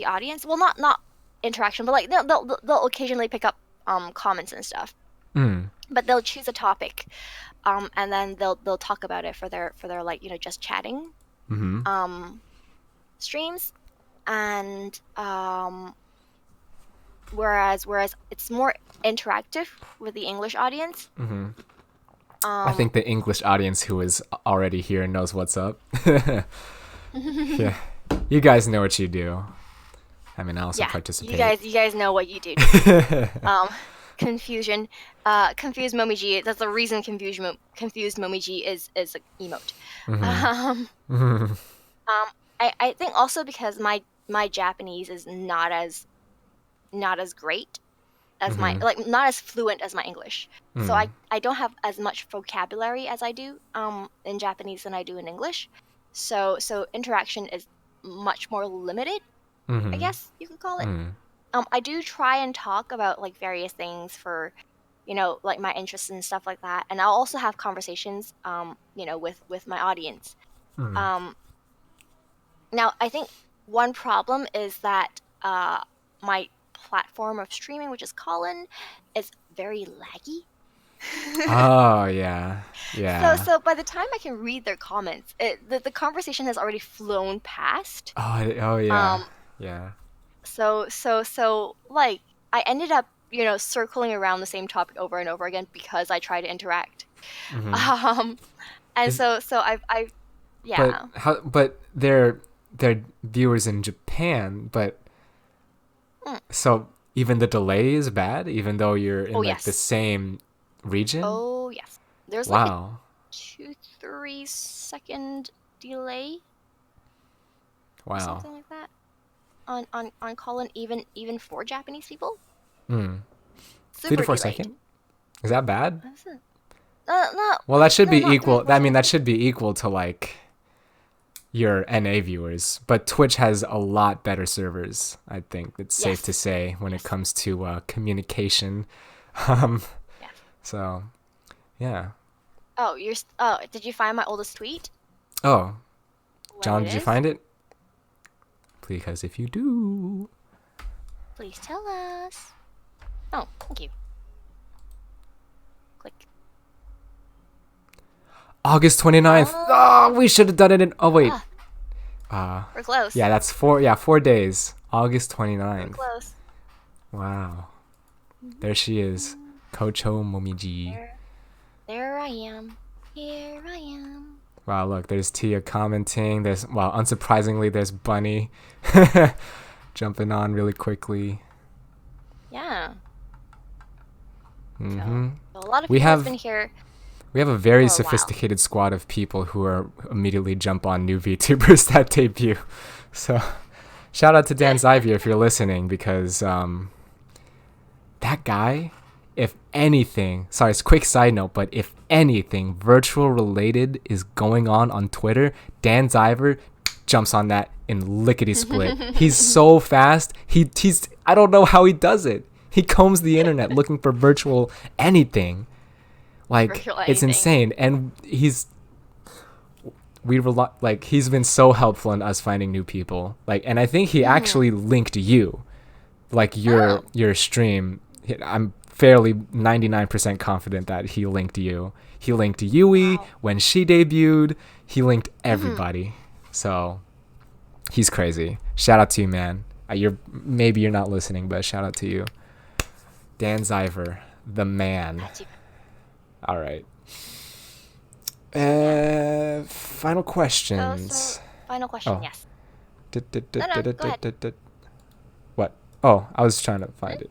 audience. Well, not interaction, but like they'll occasionally pick up comments and stuff. Mm. But they'll choose a topic, and then they'll talk about it for their like just chatting streams, and whereas it's more interactive with the English audience. I think the English audience who is already here knows what's up. Yeah. You guys know what you do. I mean, I also Yeah, participate. you guys know what you do. Confusion, confused Momiji. That's the reason confused Momiji is an emote. I think also because my Japanese is not as great as my not as fluent as my English. So I don't have as much vocabulary as I do in Japanese than I do in English. So interaction is much more limited, I guess you can call it. I do try and talk about like various things for, like my interests and stuff like that, and I'll also have conversations, with my audience. Now, I think one problem is that my platform of streaming, which is Callin, is very laggy. Oh, yeah. Yeah. So by the time I can read their comments, the conversation has already flown past. Oh, yeah. Yeah. So like I ended up, circling around the same topic over and over again because I try to interact. And Is- so I've yeah. But they're viewers in Japan, but so even the delay is bad, even though you're in Oh, like the yes. same region. Oh yes. There's like a Wow. 2-3 second delay or Wow. something like that on Callin, even for Japanese people. 3 to 4 Super delayed. second? Is that bad? That's it. No. Well, that should No, be not 3 equal. to 4 I mean, that seconds. should be equal to like your NA viewers, but Twitch has a lot better servers. I think it's safe Yes. to say when it comes to communication. Um, Yes. So, yeah. Oh, did you find my oldest tweet? Oh, What John, it did you is? find it? Because if you do, Please tell us. Oh, thank you. Click. August 29th. Oh, we should have done it in. Oh wait. We're close. Yeah, that's 4 days. August We're 29th. close. Wow. There she is. Kochou Momiji. There I am. Here I am. Wow, look, there's Tia commenting. There's, well, unsurprisingly, there's Bunny jumping on really quickly. Yeah. Hmm. So a lot of We people have have- been here. We have a very For a while. sophisticated squad of people who are immediately jump on new VTubers that debut. So, shout out to Dan Zyvier if you're listening, because that guy, if anything, sorry, it's a quick side note, but if anything virtual related is going on Twitter, Dan Zyvier jumps on that in lickety split. He's so fast. He's I don't know how he does it. He combs the internet looking for virtual anything. Like, Virtual it's anything. insane. And he's been so helpful in us finding new people. Like, and I think he actually linked you. Like your stream. I'm fairly 99% confident that he linked you. He linked Yui when she debuted. He linked everybody. So he's crazy. Shout out to you, man. Maybe you're not listening, but shout out to you. Dan Zyver, the man. That's you. All right. Final questions. So, final question. Oh. Yes. Du- du- du- No, du- du- go ahead. du- du- What? Oh, I was trying to find it.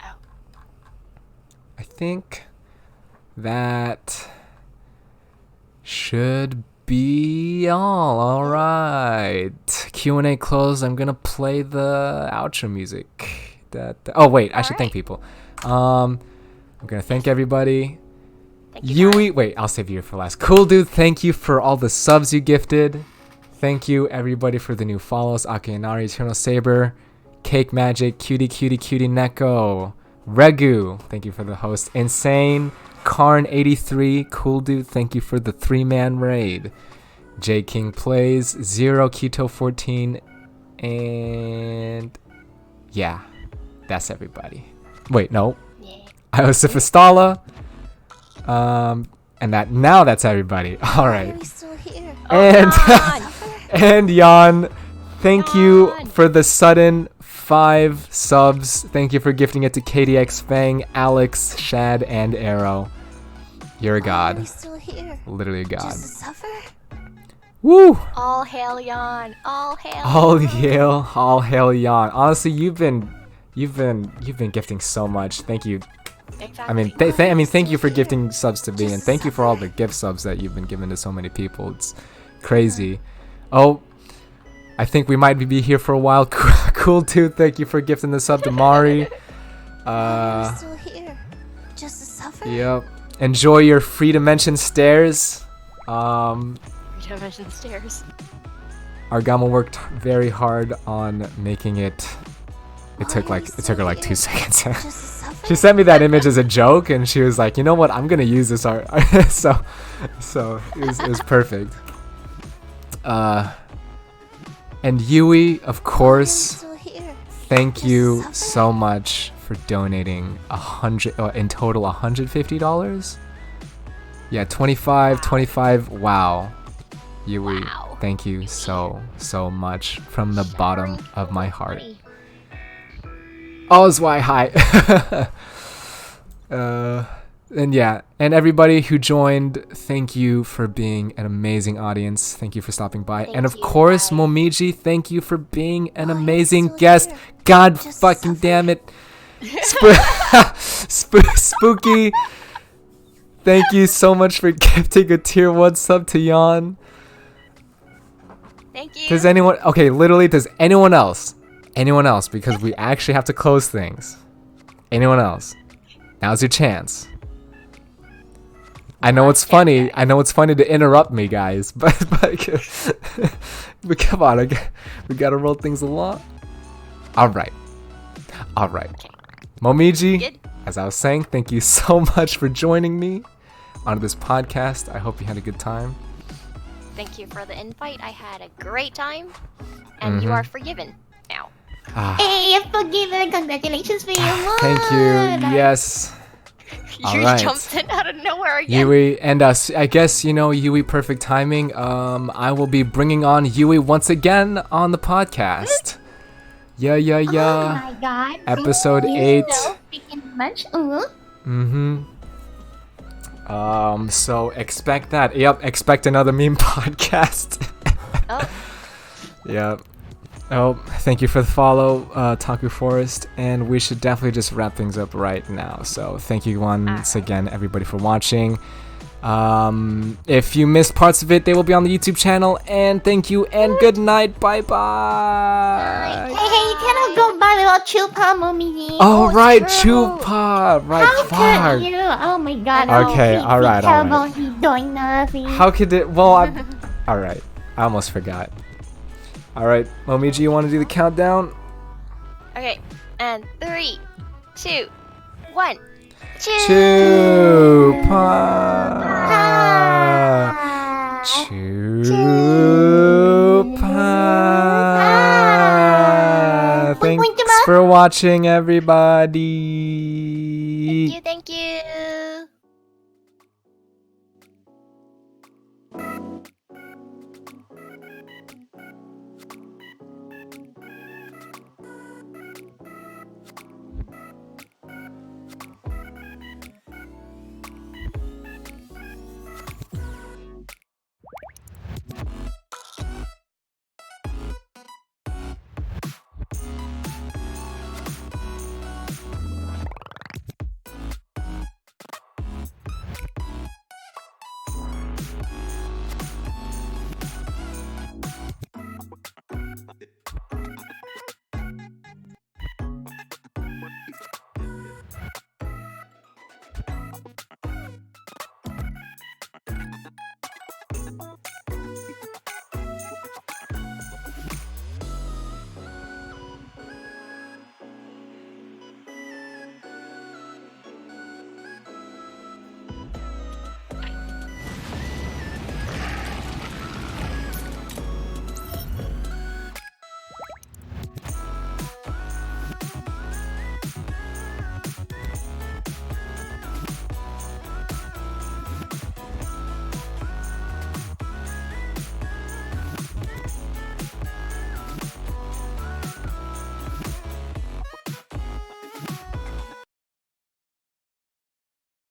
Oh. I think that should be all right. Q&A closed. I'm gonna play the outro music. Oh wait, I should thank Alright. people. I'm gonna thank everybody. Thank you, Yui, wait, I'll save you for last. Cool dude, thank you for all the subs you gifted. Thank you everybody for the new follows. Akinari, Eternal Saber, Cake Magic, Cutie Neko, Regu, thank you for the host. Insane, Karn83, cool dude, thank you for the 3-man raid. J King Plays, Zero Keto 14, and yeah, that's everybody. Wait, no. Yeah. Iosifistala. And that's everybody. All Why are right. we still here? And Jan! and Jan, thank you Jan. for the sudden 5 subs. Thank you for gifting it to KDX Fang, Alex, Shad, and Arrow. You're a Why are we god. still here? Literally a god. Just to suffer? Woo! All hail Jan! All hail! All hail Jan. Honestly, you've been gifting so much. Thank you. Exactly. I mean, thank you for gifting subs to me, and thank you for all the gift subs that you've been giving to so many people. It's crazy. Oh, I think we might be here for a while. Cool too. Thank you for gifting the sub to Mari. Why are we still here? Just to suffer? Yep. Enjoy your free dimension stairs. Dimension stairs. Argama worked very hard on making it. It took her like 2 seconds. Just to suffer? She sent me that image as a joke, and she was like, "You know what? I'm gonna use this art." so it was perfect. And Yui, of Why are we course, still here? thank you Suffer? so much for donating in total $150. Yeah, 25. Wow, Yui, Wow. thank you so much from the bottom of my heart. All's why hi. And yeah, and everybody who joined, thank you for being an amazing audience. Thank you for stopping by. And of you, course, guys. Momiji, thank you for being an Why are you amazing still guest. here? God Just fucking suffer? damn it. Spooky. Thank you so much for gifting a tier 1 sub to Jan. Thank you. Does anyone else, because we actually have to close things. Anyone else? Now's your chance. I know it's funny to interrupt me, guys, but come on, we gotta roll things along. All right. Momiji, Good. as I was saying, thank you so much for joining me on this podcast. I hope you had a good time. Thank you for the invite. I had a great time, and you are forgiven now. Hey, you're forgiven. Congratulations for your won. Thank you. Yes. All You right. jumped in out of nowhere again. Yui and us. I guess Yui. Perfect timing. I will be bringing on Yui once again on the podcast. Yeah. Oh my god. Episode Thank you 8. so freaking much. So expect that. Yep. Expect another meme podcast. Oh, Yep. Oh, thank you for the follow, Taku Forest, and we should definitely just wrap things up right now. So thank you once again, everybody, for watching. If you missed parts of it, they will be on the YouTube channel. And thank you, and good night. Bye bye. Hey, you cannot go by without Chupa, Momiji. Oh, right, true. Chupa. Right, How fuck. could you? Oh my god. Okay, oh, alright, terrible. alright. He's doing nothing. How could it? Well, all right. I almost forgot. All right, Momiji, you want to do the countdown? okay. And 3, 2, 1. Chupa. Ah. Chupa. Thanks for watching, everybody.